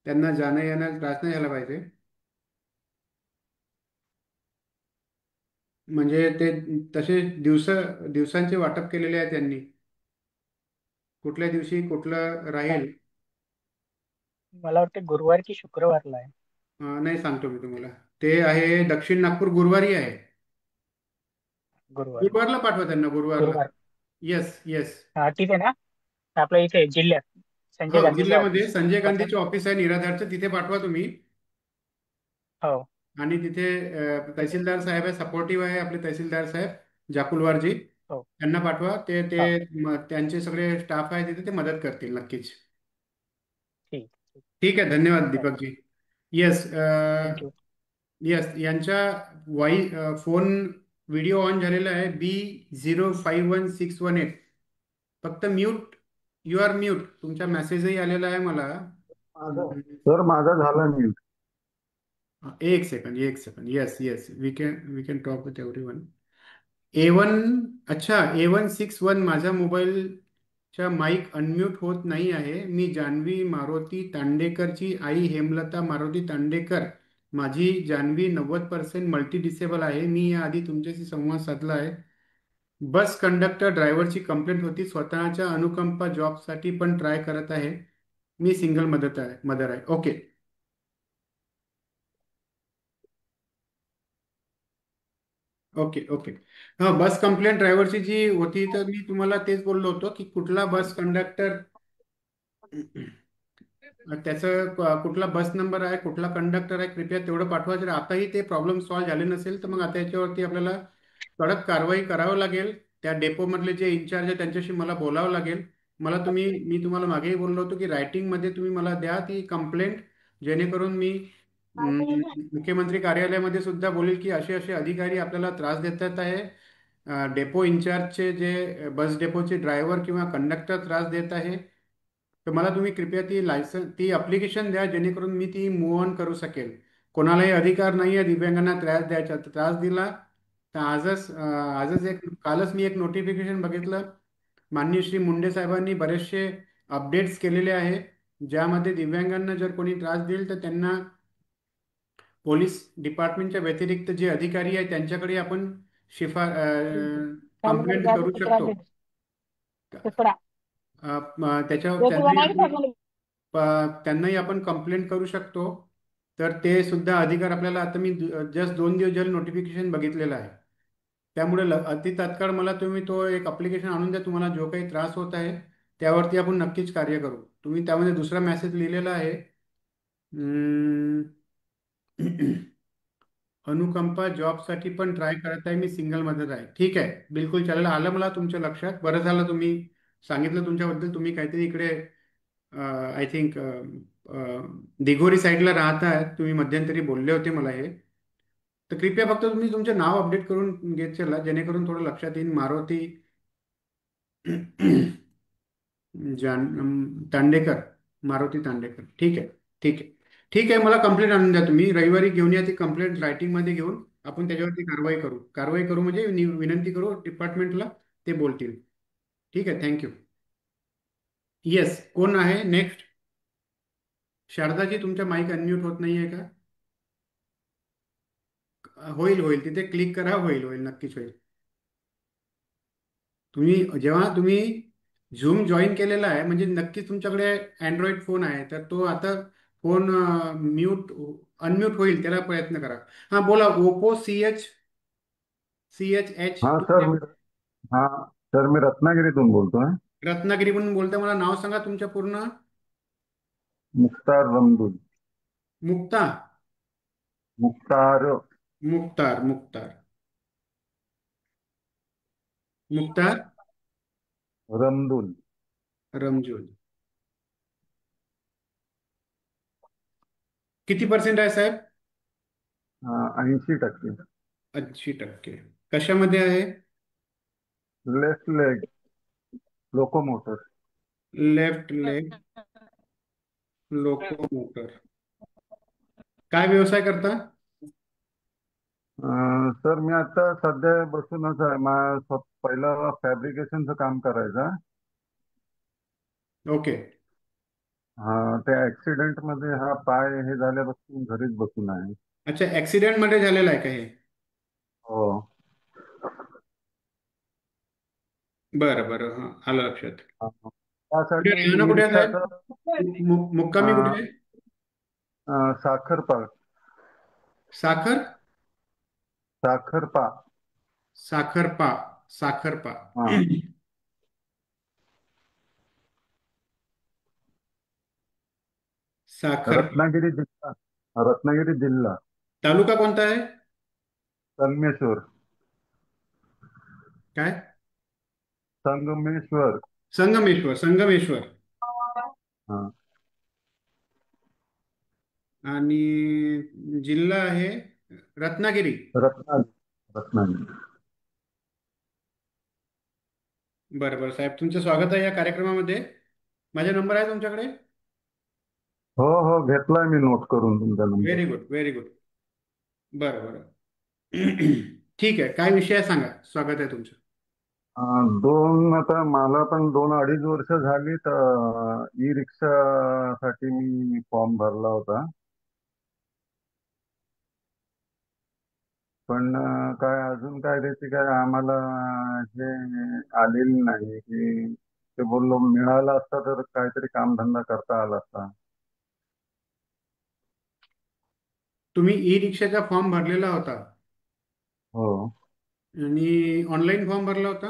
त्यांना जाणं येण्यास त्रास नाही झाला पाहिजे. म्हणजे ते तसे दिवसांचे वाटप केलेले आहे त्यांनी, कुठल्या दिवशी कुठलं राहील. मला वाटतं गुरुवार की शुक्रवारला आहे. नाही, सांगतो मी तुम्हाला. ते आहे दक्षिण नागपूर, गुरुवारी आहे. गुरुवार. गुरुवारला पाठवा त्यांना, गुरुवारला. गुरुवार. Yes yes. ठीक आहे ना, आपल्या इथे जिल्ह्यात संजय हो, गांधीचं जिल्ह्यामध्ये ऑफिस. संजय बरोबर गांधीचे ऑफिस आहे निराधारचं, तिथे पाठवा तुम्ही. ना? हो. आणि तिथे तहसीलदार साहेब आहे, सपोर्टिव्ह आहे आपले तहसीलदार साहेब जाकुलवारजी. हो. त्यांना पाठवा, ते ते हो. त्यांचे सगळे स्टाफ आहे तिथे, ते मदत करतील नक्कीच. ठीक. ठीक. ठीक आहे, धन्यवाद चालेल. दीपकजी. येस. थँक्यू. येस, यांच्या फोन व्हिडिओ ऑन झालेला आहे, B051618. फक्त म्यूट, यू आर म्यूट. तुमचा मेसेजही आलेला आहे मला. सर माझा झाला म्यूट. एक सेकंड, एक second. Yes yes, we can talk with everyone. A1. अच्छा, A161, माझ्या मोबाईलच्या माईक अनम्यूट होत नाही आहे. मी जान्हवी मारुती तांडेकरची आई, हेमलता मारुती तांडेकर. माझी जान्हवी 90% मल्टी डिसेबल आहे. मी याआधी तुमच्याशी संवाद साधला आहे. बस कंडक्टर ड्रायव्हरची कंप्लेंट होती. स्वतःच्या अनुकंपा जॉबसाठी पण ट्राय करत आहे. मी सिंगल मदर आहे. Okay okay okay. हां, बस कंप्लेंट ड्रायव्हरची जी होती, तर मी तुम्हाला तेच बोललो होतो की कुठला बस कंडक्टर, त्याचं कुठला बस नंबर आहे, कुठला कंडक्टर आहे, कृपया तेवढं पाठवा. जर आताही ते प्रॉब्लेम सॉल्व्ह झाले नसेल, तर मग आता याच्यावरती आपल्याला कडक कारवाई करावं लागेल. त्या डेपोमधले जे इन्चार्ज आहे त्यांच्याशी मला बोलावं लागेल. मी तुम्हाला मागेही बोललो होतो की रायटिंगमध्ये तुम्ही मला द्या ती कंप्लेंट, जेणेकरून मी मुख्यमंत्री कार्यालयामध्ये सुद्धा बोलेल की असे असे अधिकारी आपल्याला त्रास देतात आहे. डेपो इन्चार्जचे जे बस डेपोचे ड्रायव्हर किंवा कंडक्टर त्रास देत आहे. तर मला तुम्ही कृपया ती अप्लिकेशन द्या, जेणेकरून मी ती मूव्ह ऑन करू शकेल. कोणालाही अधिकार नाही आहे दिव्यांगांना त्रास द्यायचा. त्रास दिला तर कालच मी एक नोटिफिकेशन बघितलं. माननीय श्री मुंडे साहेबांनी बरेचसे अपडेट्स केलेले आहे, ज्यामध्ये दिव्यांगांना जर कोणी त्रास देईल तर त्यांना पोलीस डिपार्टमेंटच्या व्यतिरिक्त जे अधिकारी आहे त्यांच्याकडे आपण कंप्लेंट करू शकतो. त्यांनाही आपण कंप्लेंट करू शकतो. तर ते सुद्धा अधिकार आपल्याला, आता मी जस्ट 2 दिवस झाले नोटिफिकेशन बघितलेलं आहे. त्यामुळे अति तात्काळ मला तुम्ही तो एक अप्लिकेशन आणून द्या. तुम्हाला जो काही त्रास होत आहे त्यावरती आपण नक्कीच कार्य करू. तुम्ही त्यामध्ये दुसरा मेसेज लिहिलेला आहे. अनुकंपा जॉबसाठी पण ट्राय करत आहे, मी सिंगलमध्येच आहे. ठीक आहे, बिलकुल चालेल. आलं मला तुमच्या लक्षात. बरं झालं तुम्ही सांगितलं तुमच्याबद्दल. तुम्ही काहीतरी इकडे आय थिंक दिघोरी साईडला राहता. तुम्ही मध्यंतरी बोलले होते मला हे. तर कृपया फक्त तुम्ही तुमचे नाव अपडेट करून घेत चला, जेणेकरून थोडं लक्षात येईल. मारुती तांडेकर, मारुती तांडेकर. ठीक आहे, ठीक आहे, ठीक आहे. मला कंप्लेंट आणून द्या. तुम्ही रविवारी घेऊन या ती कंप्लेंट रायटिंगमध्ये घेऊन. आपण त्याच्यावरती कारवाई करू म्हणजे विनंती करू डिपार्टमेंटला, ते बोलतील. ठीक आहे, थँक्यू. येस, कोण आहे नेक्स्ट? शारदाजी, तुमच्या माईक अनम्यूट होत नाहीये का? होईल होईल, तिथे क्लिक करा. होईल होईल, नक्कीच होईल. जेव्हा तुम्ही झूम जॉईन केलेला आहे म्हणजे नक्कीच तुमच्याकडे अँड्रॉइड फोन आहे, तर तो आता फोन अनम्यूट होईल, त्याला प्रयत्न करा. हां, बोला. ओप्पो CH हा सर मी हा सर मी रत्नागिरीतून बोलतोय. रत्नागिरीहून बोलता. मला नाव सांगा तुमच्या पूर्ण. मुख्तार रमदुल. मुक्ता मुख्तार मुक्तार मुक्तार मुक्तार रमदुल. रमजोल. किती पर्सेंट आहे साहेब? 80%. 80%. कशामध्ये आहे? Left leg locomotor. Left leg locomotor. काय व्यवसाय करता? सर मी आता सध्या बसूनच आहे. पहिलं फॅब्रिकेशनचं काम करायचं. ओके. हा, त्या ऍक्सिडेंट मध्ये हा पाय हे झाल्यापासून घरीच बसून आहे. अच्छा, ऍक्सिडेंट मध्ये झालेलं आहे का हे? हो. बरं बरं, हां, आलं लक्षात. कुठे त्यासाठी राहणं, ई कुठे आहे साहेब? रिक्षाचं मुक्कामी कुठे आहे? साखरपा. साखर साखरपा. साखरपा साखरपा. हा. साखरपा. रत्नागिरी जिल्हा तालुका कोणता आहे? संगमेश्वर. काय? संगमेश्वर. संगमेश्वर. संगमेश्वर. हा. आणि जिल्हा आहे रत्नागिरी. रत्नागिरी. बरं बरं साहेब, तुमचं स्वागत आहे या कार्यक्रमामध्ये. माझा नंबर आहे तुमच्याकडे? हो हो, घेतलाय मी नोट करून तुमचा number. Very good, very good. बरं बरं. ठीक आहे, काय विषय आहे सांगा. स्वागत आहे तुमचं. आता मला पण 2-2.5 वर्ष झाली तर ई रिक्षासाठी मी फॉर्म भरला होता. पण काय अजून काय त्याची काय आम्हाला हे आलेली नाही की ते बोललो मिळालं असता तर काहीतरी कामधंदा करता आला असता. तुम्ही ई रिक्षाचा फॉर्म भरलेला होता हो आणि ऑनलाईन फॉर्म भरला होता?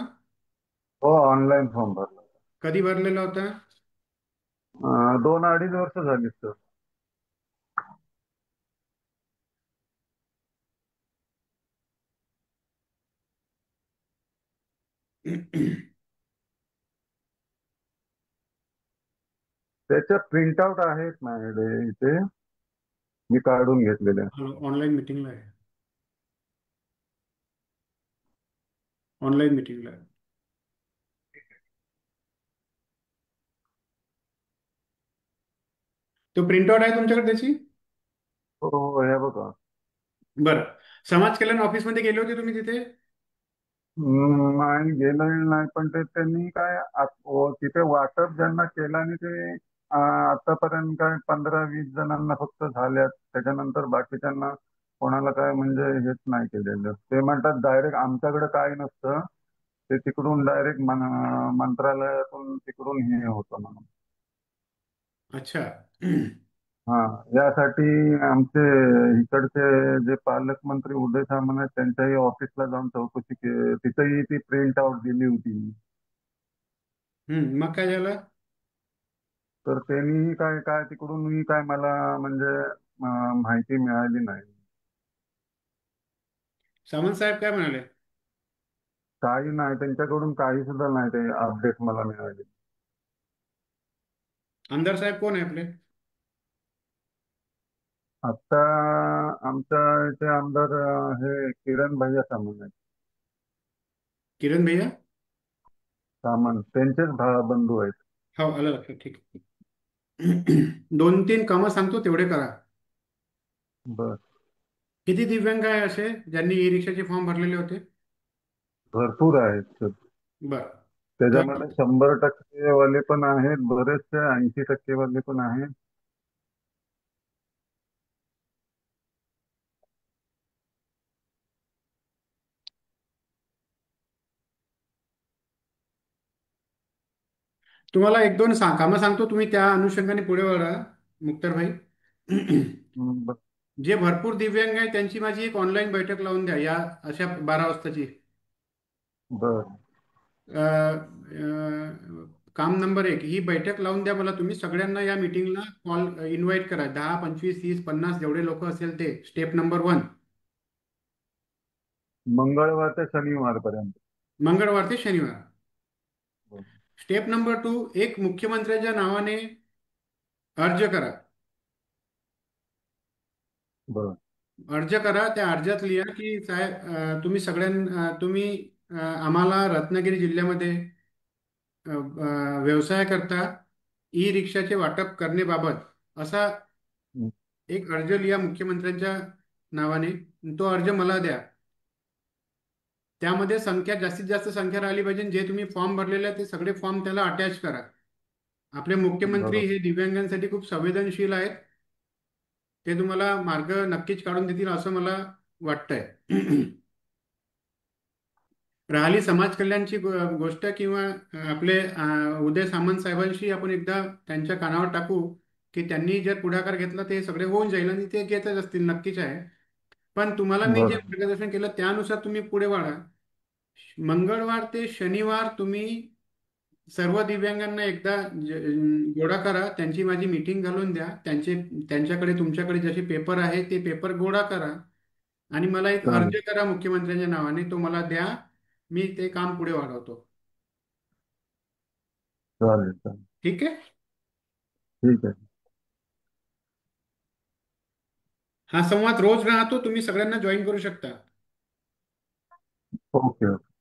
हो, ऑनलाईन फॉर्म भरला. कधी भरलेला होता? 2-2.5 वर्ष झाली सर. त्याच्या प्रिंटआउट आहेत माझ्याकडे इथे, मी काढून घेतलेल्या. ऑनलाईन मिटिंगला आहे. ऑनलाईन मिटिंगला आहे. तो प्रिंटआउट आहे तुमच्याकडे त्याची? हो हो, हे बघा. बरं. समाज कल्याण ऑफिसमध्ये गेले होते तुम्ही तिथे? नाही गेलेलं नाही, पण ते त्यांनी काय तिथे वाटप ज्यांना केलं आणि ते आतापर्यंत काय 15-20 जणांना फक्त झाल्यात. त्याच्यानंतर बाकीच्यांना कोणाला काय म्हणजे हेच नाही केलेलं. ते म्हणतात डायरेक्ट आमच्याकडे काय नसतं, ते तिकडून डायरेक्ट मंत्रालयातून तिकडून हे होतं म्हणून. अच्छा. हा, यासाठी आमचे इकडचे जे पालकमंत्री उदय सामंत आहेत त्यांच्याही ऑफिसला जाऊन चौकशी केली, तिथेही ती प्रिंट आउट दिली होती. मग काय झालं? तर त्यांनीही काय काय तिकडूनही काय मला म्हणजे माहिती मिळाली नाही. सामंत साहेब काय म्हणाले? काही नाही, त्यांच्याकडून काही सुद्धा नाही ते अपडेट मला मिळाली. आमदार साहेब कोण आहे आपले? आता आमच्या इथे आमदार हे किरण भैया सामंत आहेत. किरण भैया? सामंत त्यांचेच बंधू आहेत. हो, आलं लक्षात. ठीक आहे. 2-3 कामं सांगतो, तेवढे करा. बर. किती दिव्यांग आहे असे ज्यांनी ई रिक्षाचे फॉर्म भरलेले होते? भरपूर आहेत. बरं. तर त्याच्यामध्ये 100% वाले पण आहेत, बरेचसे 80% वाले पण आहेत. तुम्हाला 1-2 कामं सांगतो, तुम्ही त्या अनुषंगाने पुढे वळा मुक्तार भाई. बर. जे भरपूर दिव्यांग आहे त्यांची माझी एक ऑनलाईन बैठक लावून द्या, या अशा 12 वाजताची. बर. अ, काम नंबर 1, ही बैठक लावून द्या मला तुम्ही. सगळ्यांना या मिटिंगला कॉल इन्व्हाइट करा. 10, 25, 30, 50 जेवढे लोक असेल ते. स्टेप नंबर 1, मंगळवार ते शनिवार पर्यंत. मंगळवार ते शनिवार. बर. स्टेप नंबर 2, एक मुख्यमंत्र्यांच्या नावाने अर्ज करा. बर. अर्ज करा. त्या अर्जात लिहा की साहेब, तुम्ही तुम्ही आम्हाला रत्नागिरी जिल्ह्यामध्ये व्यवसाय करता ई रिक्षाचे वाटप करण्याबाबत असा एक अर्ज लिहा मुख्यमंत्र्यांच्या नावाने. तो अर्ज मला द्या. त्यामध्ये संख्या, जास्तीत जास्त संख्या राहिली पाहिजे. जे तुम्ही फॉर्म भरलेले आहे ते सगळे फॉर्म त्याला अटॅच करा. आपले मुख्यमंत्री बरोबर. हे दिव्यांगांसाठी खूप संवेदनशील आहेत. ते तुम्हाला मार्ग नक्कीच काढून देतील असं मला वाटतंय. राहिली समाज कल्याणची गोष्ट, किंवा आपले उदय सामंत साहेबांशी आपण एकदा त्यांच्या कानावर टाकू की त्यांनी जर पुढाकार घेतला ते सगळे होऊन जाईल, आणि ते घेतच असतील, नक्कीच आहे. पण तुम्हाला मी जे बरोबर. मार्गदर्शन केलं त्यानुसार तुम्ही पुढे वाढा. मंगळवार ते शनिवार तुम्ही सर्व दिव्यांगांना एकदा गोळा करा. त्यांची माझी मीटिंग घालून द्या. त्यांच्याकडे तुमच्याकडे जसे पेपर आहे ते पेपर गोळा करा, आणि मला एक चालेल. अर्ज करा मुख्यमंत्र्यांच्या नावाने, तो मला द्या. मी ते काम पुढे वाढवतो. चालेल. चालेल. ठीक आहे. ठीक आहे. हा संवाद रोज राहतो, तुम्ही सगळ्यांना जॉईन करू शकता. ओके. ओके.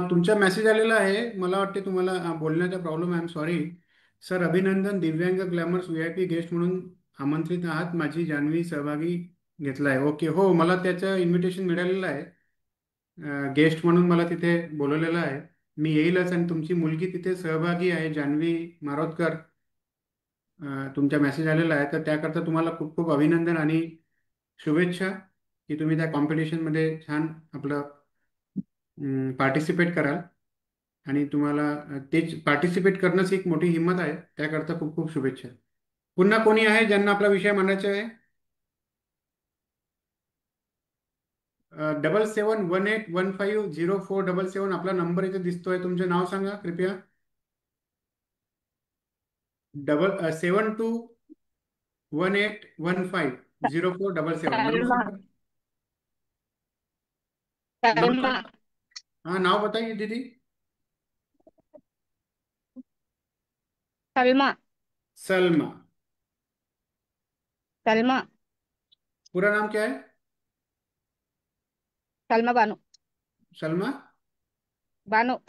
तुमचा मेसेज आलेला आहे, मला वाटते तुम्हाला बोलण्याचा problem. I am sorry sir. अभिनंदन, दिव्यांग ग्लॅमर्स VIP गेस्ट म्हणून आमंत्रित आहात. माझी जान्हवी सहभागी घेतला आहे. ओके, हो, मला त्याचं इन्व्हिटेशन मिळालेलं आहे. गेस्ट म्हणून मला तिथे बोलवलेलं आहे. मी येईलच. आणि तुमची मुलगी तिथे सहभागी आहे, जान्हवी मारोतकर. तुमचा मेसेज आलेला आहे, तर त्याकरता तुम्हाला खूप खूप अभिनंदन आणि शुभेच्छा की तुम्ही त्या कॉम्पिटिशनमध्ये छान आपलं पार्टिसिपेट कराल. आणि तुम्हाला तेच पार्टिसिपेट करणंच एक मोठी हिंमत आहे. त्याकरता खूप खूप शुभेच्छा. पुन्हा कोणी आहे ज्यांना आपला विषय मांडायचा आहे? 7718150477 आपला नंबर इथे दिसतोय. तुमचं नाव सांगा कृपया. 721815 सलमा। नंबर। नाम सलमा। बता- हाँ, नाम बताइए दीदी। सलमा। सलमा। सलमा। पूरा नाम क्या है? सलमा बानो। सलमा बानो।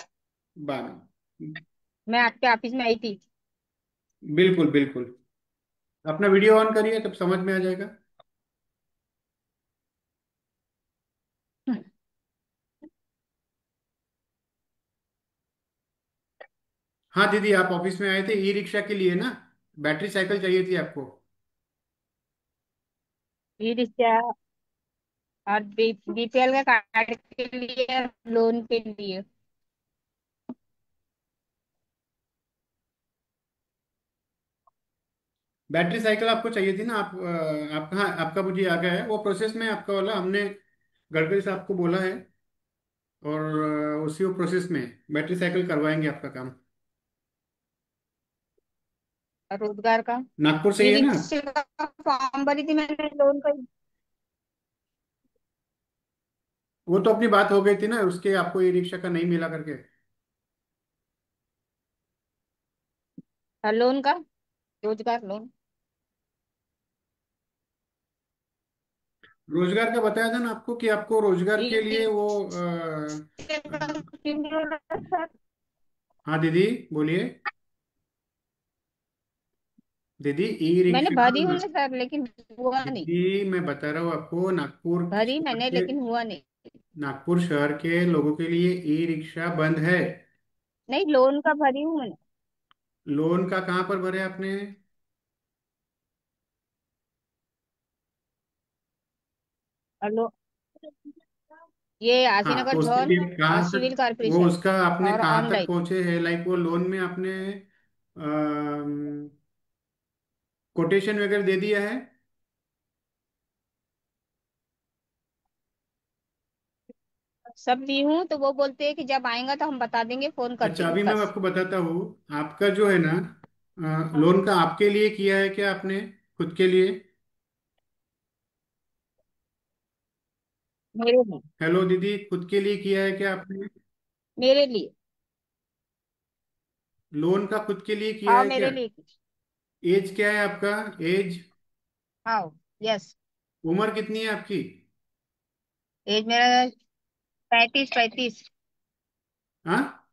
बानो। मैं आपके ऑफिस में आई थी। बिल्कुल बिल्कुल। अपना वीडियो ऑन करिए, तब समझ में आ जाएगा। हाँ दीदी, आप ऑफिस में आए थे ई रिक्शा के लिए ना? बैटरी साइकिल चाहिए थी आपको। ई रिक्शा और बीपीएल का कार्ड के लिए, लोन के लिए। बैटरी साइकिल आपको चाहिए थी ना? आप कहाँ, आपका मुझे आ गया है वो प्रोसेस में, आपका वाला हमने गडकरी साहब को बोला है। और उसी वो प्रोसेस में बैटरी साइकिल करवाएंगे आपका काम। और रोजगार का। नागपुर से ई ही है ना? रिक्शा का फॉर्म भरी थी मैंने, लोन का। वो तो अपनी बात हो गई थी ना, उसके आपको ई रिक्शा का नहीं मिला करके। लोन का, रोजगार लोन। रोजगार का बताया था ना आपको कि आपको रोजगार ई के लिए वो रिक्शा का क्यों नहीं हो रहा सर? हाँ दीदी, बोलिए। दीदी ई मैंने रिक्शा भरी हूँ ना सर, लेकिन हुआ नहीं। दीदी मैं बता रहा हूँ आपको, भरी मैंने, लेकिन हुआ नहीं। नागपुर शहर के लोगों के लिए ई रिक्शा बंद है। नहीं, लोन का भरी हूँ मैंने। लोन का कहाँ पर भरे आपने? और ये हाँ, आशीनगर तो उसके जोन लिए और कहाँ सिविल तक वो, कॉर्पोरेशन, उसका आपने और कहाँ तक ऑनलाइन। पहुंचे है? लाइक वो लोन में आपने कोटेशन वगैरह दे दिया है? सब दी हूँ, तो वो बोलते हैं कि जब आएगा तो हम बता देंगे, फोन कर अच्छा, देंगे अभी मैं बस। आपको बताता हूँ। आपका जो है ना, लोन का आपके लिए किया है क्या आपने, खुद के लिए? मेरे लिए। हेलो दीदी, खुद के लिए किया है क्या आपने? मेरे लिए। लोन का खुद के लिए किया हाँ, है क्या? मेरे लिए। एज क्या है आपका? एज, हाँ। यस। उम्र कितनी है आपकी? एज मेरा 35, 35। हाँ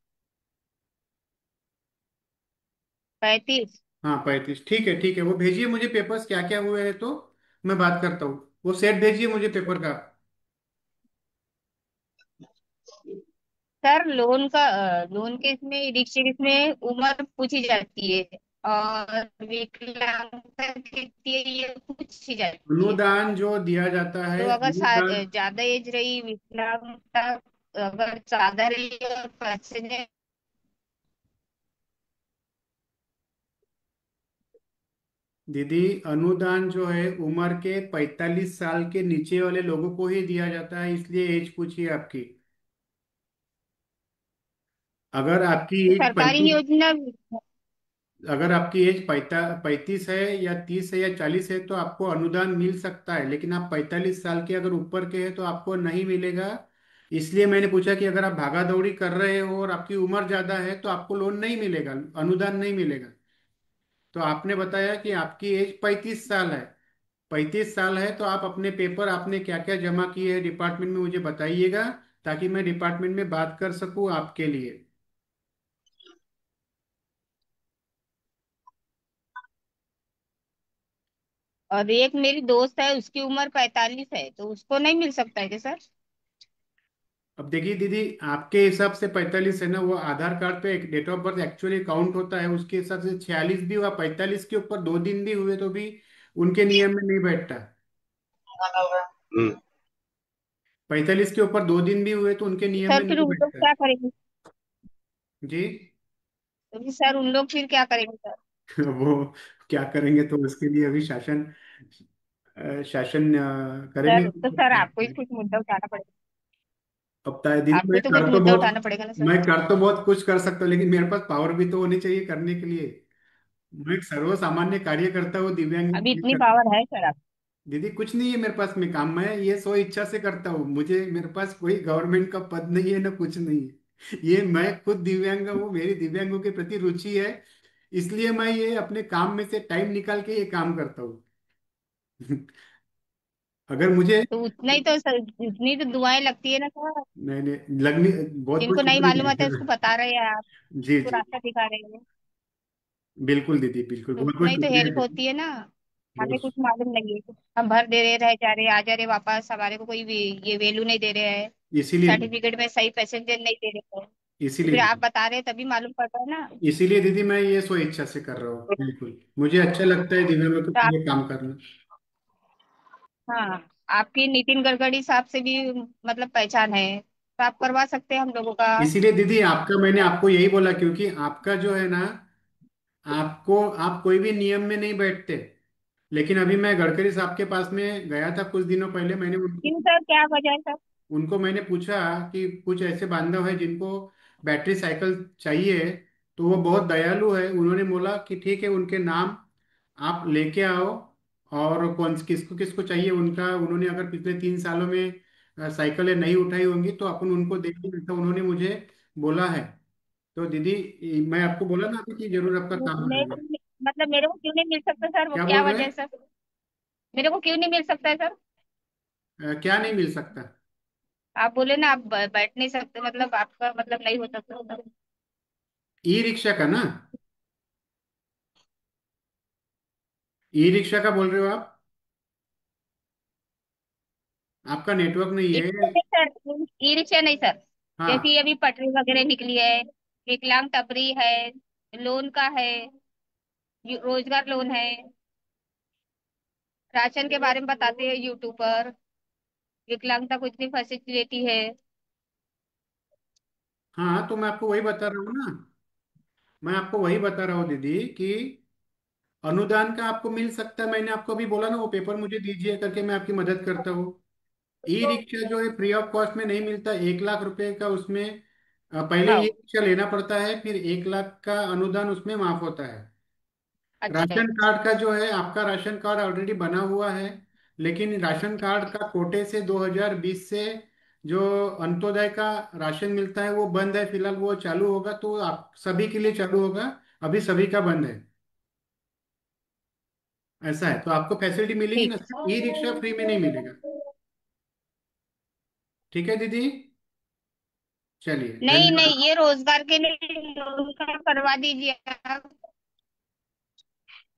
35। हाँ, 35, ठीक है ठीक है। वो भेजिए मुझे पेपर्स क्या क्या हुए हैं, तो मैं बात करता हूँ। वो सेट भेजिए मुझे पेपर का। सर, लोन के इसमें, रिक्शे के इसमें उम्र पूछी जाती है, और विकलांगता कितनी है ये पूछी जाती है। अनुदान जो दिया जाता है, तो अगर अनुदान। ज्यादा एज रही, विकलांगता अगर ज्यादा रही और पैसे ने। दीदी, अनुदान जो है उम्र के 45 साल के नीचे वाले लोगों को ही दिया जाता है, इसलिए एज पूछिए आपकी। अगर आपकी एज सरकारी 35, योजना। अगर आपकी एज 35 है या 30 है या 40 है तो आपको अनुदान मिल सकता है, लेकिन आप 45 साल के अगर ऊपर के हैं तो आपको नहीं मिलेगा। इसलिए मैंने पूछा कि अगर आप भागा दौड़ी कर रहे हो और आपकी उम्र ज्यादा है तो आपको लोन नहीं मिलेगा, अनुदान नहीं मिलेगा। तो आपने बताया कि आपकी एज 35 साल है। 35 साल है तो आप अपने पेपर, आपने क्या क्या जमा किए हैं डिपार्टमेंट में, मुझे बताइएगा, ताकि मैं डिपार्टमेंट में बात कर सकूं आपके लिए। और एक मेरी दोस्त है, उसकी उम्र 45 है, तो उसको नहीं मिल सकता है क्या सर? अब देखिए दीदी, आपके हिसाब से 45 है ना, वो आधार कार्ड पे एक date of birth actually count होता है, उसके हिसाब से 46 भी हुआ, 45 के ऊपर 2 दिन भी हुए तो भी उनके नियम में नहीं बैठता। 45 के ऊपर 2 दिन भी हुए तो उनके नियम सर में फिर नहीं उन लोग बैठता। क्या करेंगे? जी। तो फिर सर, उन लोग फिर क्या करेंगे सर? वो क्या करेंगे, तो उसके लिए अभी शासन शासन करेंगे। तो सर आपको ही कुछ मुद्दा उठाना पड़ेगा। अब दीदी आपको ही तो कुछ मुद्दा उठाना पड़ेगा ना सर। मैं कर तो बहुत कुछ कर सकता हूँ, लेकिन मेरे पास पावर भी तो होनी चाहिए करने के लिए। मैं एक सर्वसामान्य कार्यकर्ता हूँ, दिव्यांग अभी के लिए इतनी करता हूँ। पावर है सर आप। दीदी कुछ नहीं है मेरे पास में काम, मैं ये सो इच्छा से करता हूँ, मुझे मेरे पास कोई गवर्नमेंट का पद नहीं है ना कुछ नहीं है। ये मैं खुद दिव्यांग हूँ, मेरी दिव्यांगों के प्रति रुचि है, इसलिए मैं ये अपने काम में से टाइम निकाल के ये काम करता हूँ। अगर मुझे, तो उतना ही तो सर, उतनी तो दुआएं लगती है ना सर। नहीं नहीं लगनी, बहुत बहुत जिनको नहीं मालूम होता है शुक्रिया। उसको बता रहे हैं आप, जी उसको जी, रास्ता दिखा रहे हैं। बिल्कुल दीदी बिल्कुल, तो बहुत उतना बहुत ही तो शुक्रिया हेल्प दीदी। होती है ना। हमें बहुत, कुछ मालूम नहीं है, हम भर दे रहे रह जा रहे आ जा रहे वापस, हमारे को कोई ये वैल्यू नहीं दे रहे हैं। इसीलिए सर्टिफिकेट में सही पैसेंजर नहीं दे रहे हैं। तो इसीलिए फिर आप दीदी, बता रहे हैं तभी मालूम पड़ता है ना। इसीलिए दीदी मैं ये स्व इच्छा से कर रहा हूँ, बिल्कुल मुझे अच्छा लगता है दिव्यांगों तो के आप, लिए काम करना। हाँ, आपकी नितिन गडकरी साहब से भी मतलब पहचान है, तो आप करवा सकते हैं हम लोगों का। इसीलिए दीदी आपका, मैंने आपको यही बोला, क्योंकि आपका जो है ना, आपको, आप कोई भी नियम में नहीं बैठते। लेकिन अभी मैं गडकरी साहब के पास में गया था कुछ दिनों पहले, मैंने उनको क्यों सर, क्या वजह है सर? उनको मैंने पूछा कि कुछ ऐसे बांधव है जिनको बैटरी साइकिल चाहिए, तो वो बहुत दयालु है, उन्होंने बोला कि ठीक है उनके नाम आप लेके आओ, और कौन किसको किसको चाहिए उनका, उन्होंने अगर पिछले 3 सालों में साइकिलें नहीं उठाई होंगी तो अपन उनको देंगे, ऐसा उन्होंने मुझे बोला है। तो दीदी, मैं आपको बोला ना अभी कि जरूर आपका काम मेरे आएगा। को, मतलब मेरे को क्यों नहीं मिल सकता सर, वो क्या क्या बोल रहे वजह है हैं? सर? मेरे को क्यों नहीं मिल सकता है सर? क्या नहीं मिल सकता? आप बोले ना आप बैठ नहीं सकते, मतलब आपका मतलब नहीं हो सकता सर। ई रिक्शा का ना, ई रिक्शा का बोल रहे हो आप? आपका नेटवर्क नहीं ई है। रिक्शा नहीं सर, ई रिक्शा नहीं सर। हाँ जैसे अभी पटरी वगैरह निकली है, विकलांग टपरी है, लोन का है, रोजगार लोन है, राशन के बारे में बताते हैं यूट्यूब पर, विकलांगता को इतनी फैसिलिटी है। हाँ, तो मैं आपको वही बता रहा हूँ ना, मैं आपको वही बता रहा हूँ दीदी कि अनुदान का आपको मिल सकता है, मैंने आपको अभी बोला ना, वो पेपर मुझे दीजिए करके मैं आपकी मदद करता हूँ। ई रिक्शा जो है फ्री ऑफ कॉस्ट में नहीं मिलता, 1 लाख रुपए का उसमें पहले ई हाँ। रिक्शा लेना पड़ता है, फिर 1 लाख का अनुदान उसमें माफ होता है। अच्छा। राशन कार्ड का जो है, आपका राशन कार्ड ऑलरेडी बना हुआ है, लेकिन राशन कार्ड का कोटे से 2020 से जो अंत्योदय का राशन मिलता है वो बंद है फिलहाल, वो चालू होगा तो आप सभी के लिए चालू होगा, अभी सभी का बंद है। ऐसा है, तो आपको फैसिलिटी मिलेगी ठीक ना, है। सिर्फ ई रिक्शा फ्री में नहीं मिलेगा। ठीक है दीदी, चलिए नहीं धन्यवाद। नहीं, ये रोजगार के लिए लोन का करवा दीजिए आप।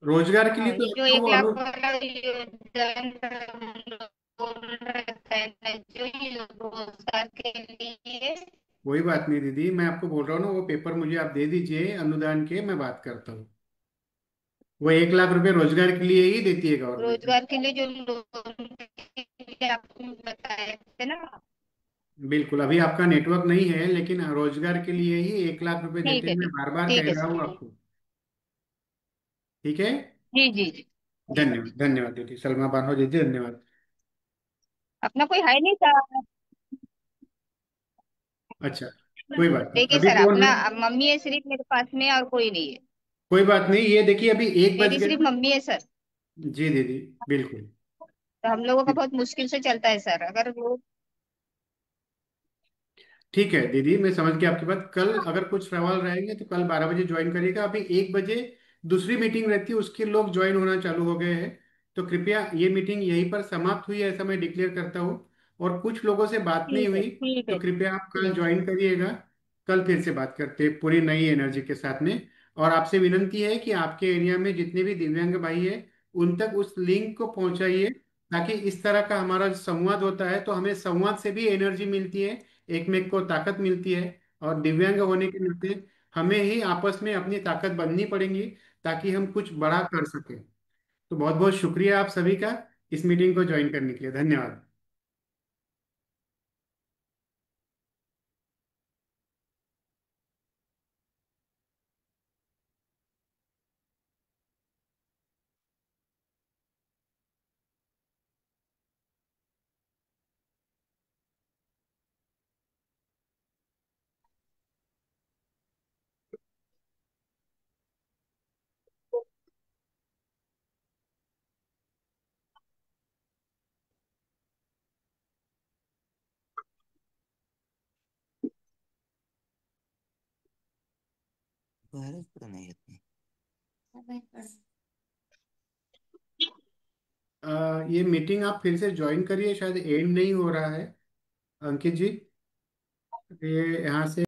रोजगार के लिए हाँ, तो ये जो आपको एक वो लाख वाला योजना बोल रखा है ना, जो ये रोजगार के लिए। कोई बात नहीं दीदी, मैं आपको बोल रहा हूँ ना, वो पेपर मुझे आप दे दीजिए अनुदान के, मैं बात करता हूँ। वो 1 लाख रुपए रोजगार के लिए ही देती है गवर्नमेंट। रोजगार के लिए जो लोन के लिए आपको बताए थे ना। बिल्कुल, अभी आपका नेटवर्क नहीं है, लेकिन रोजगार के लिए ही 1 लाख रुपए देते ठीक हैं, है, मैं ठीक, बार बार ठीक कह है रहा सर। हूँ आपको। ठीक है, जी जी जी। जी। धन्यवाद धन्यवाद दीदी, सलमा बानो दीदी, धन्यवाद। अपना कोई है नहीं सर। अच्छा, कोई बात नहीं, देखिए अभी सर, कौन अपना है? मम्मी है सिर्फ मेरे पास में, और कोई नहीं है। कोई बात नहीं, ये देखिए अभी 1 बज मेरी गए सिर्फ ना। मम्मी है सर। जी दीदी, बिल्कुल। तो हम लोगों का बहुत मुश्किल से चलता है सर, अगर वो। ठीक है दीदी, मैं समझ गया आपकी बात, कल अगर कुछ सवाल रहेंगे तो कल 12 बजे ज्वाइन करिएगा, अभी 1 बजे दूसरी मीटिंग रहती है, उसके लोग ज्वाइन होना चालू हो गए हैं। तो कृपया ये मीटिंग यहीं पर समाप्त हुई है ऐसा मैं डिक्लेयर करता हूँ, और कुछ लोगों से बात नहीं ठीक है, हुई, ठीक तो है, कृपया आप कल ठीक। ज्वाइन करिएगा। कल फिर से बात करते हैं पूरी नई एनर्जी के साथ में। और आपसे विनंती है कि आपके एरिया में जितने भी दिव्यांग भाई है, उन तक उस लिंक को पहुंचाइए, ताकि इस तरह का हमारा जो संवाद होता है तो हमें संवाद से भी एनर्जी मिलती है, एक में को ताकत मिलती है, और दिव्यांग होने के नाते हमें ही आपस में अपनी ताकत बननी पड़ेगी, ताकि हम कुछ बड़ा कर सकें। तो बहुत बहुत शुक्रिया आप सभी का इस मीटिंग को ज्वाइन करने के लिए, धन्यवाद। बाहेरच पडू नाही येत नाही. ये मीटिंग आप फिर से ज्वाइन करिए, शायद एंड नहीं हो रहा है अंकित जी। ये यहाँ से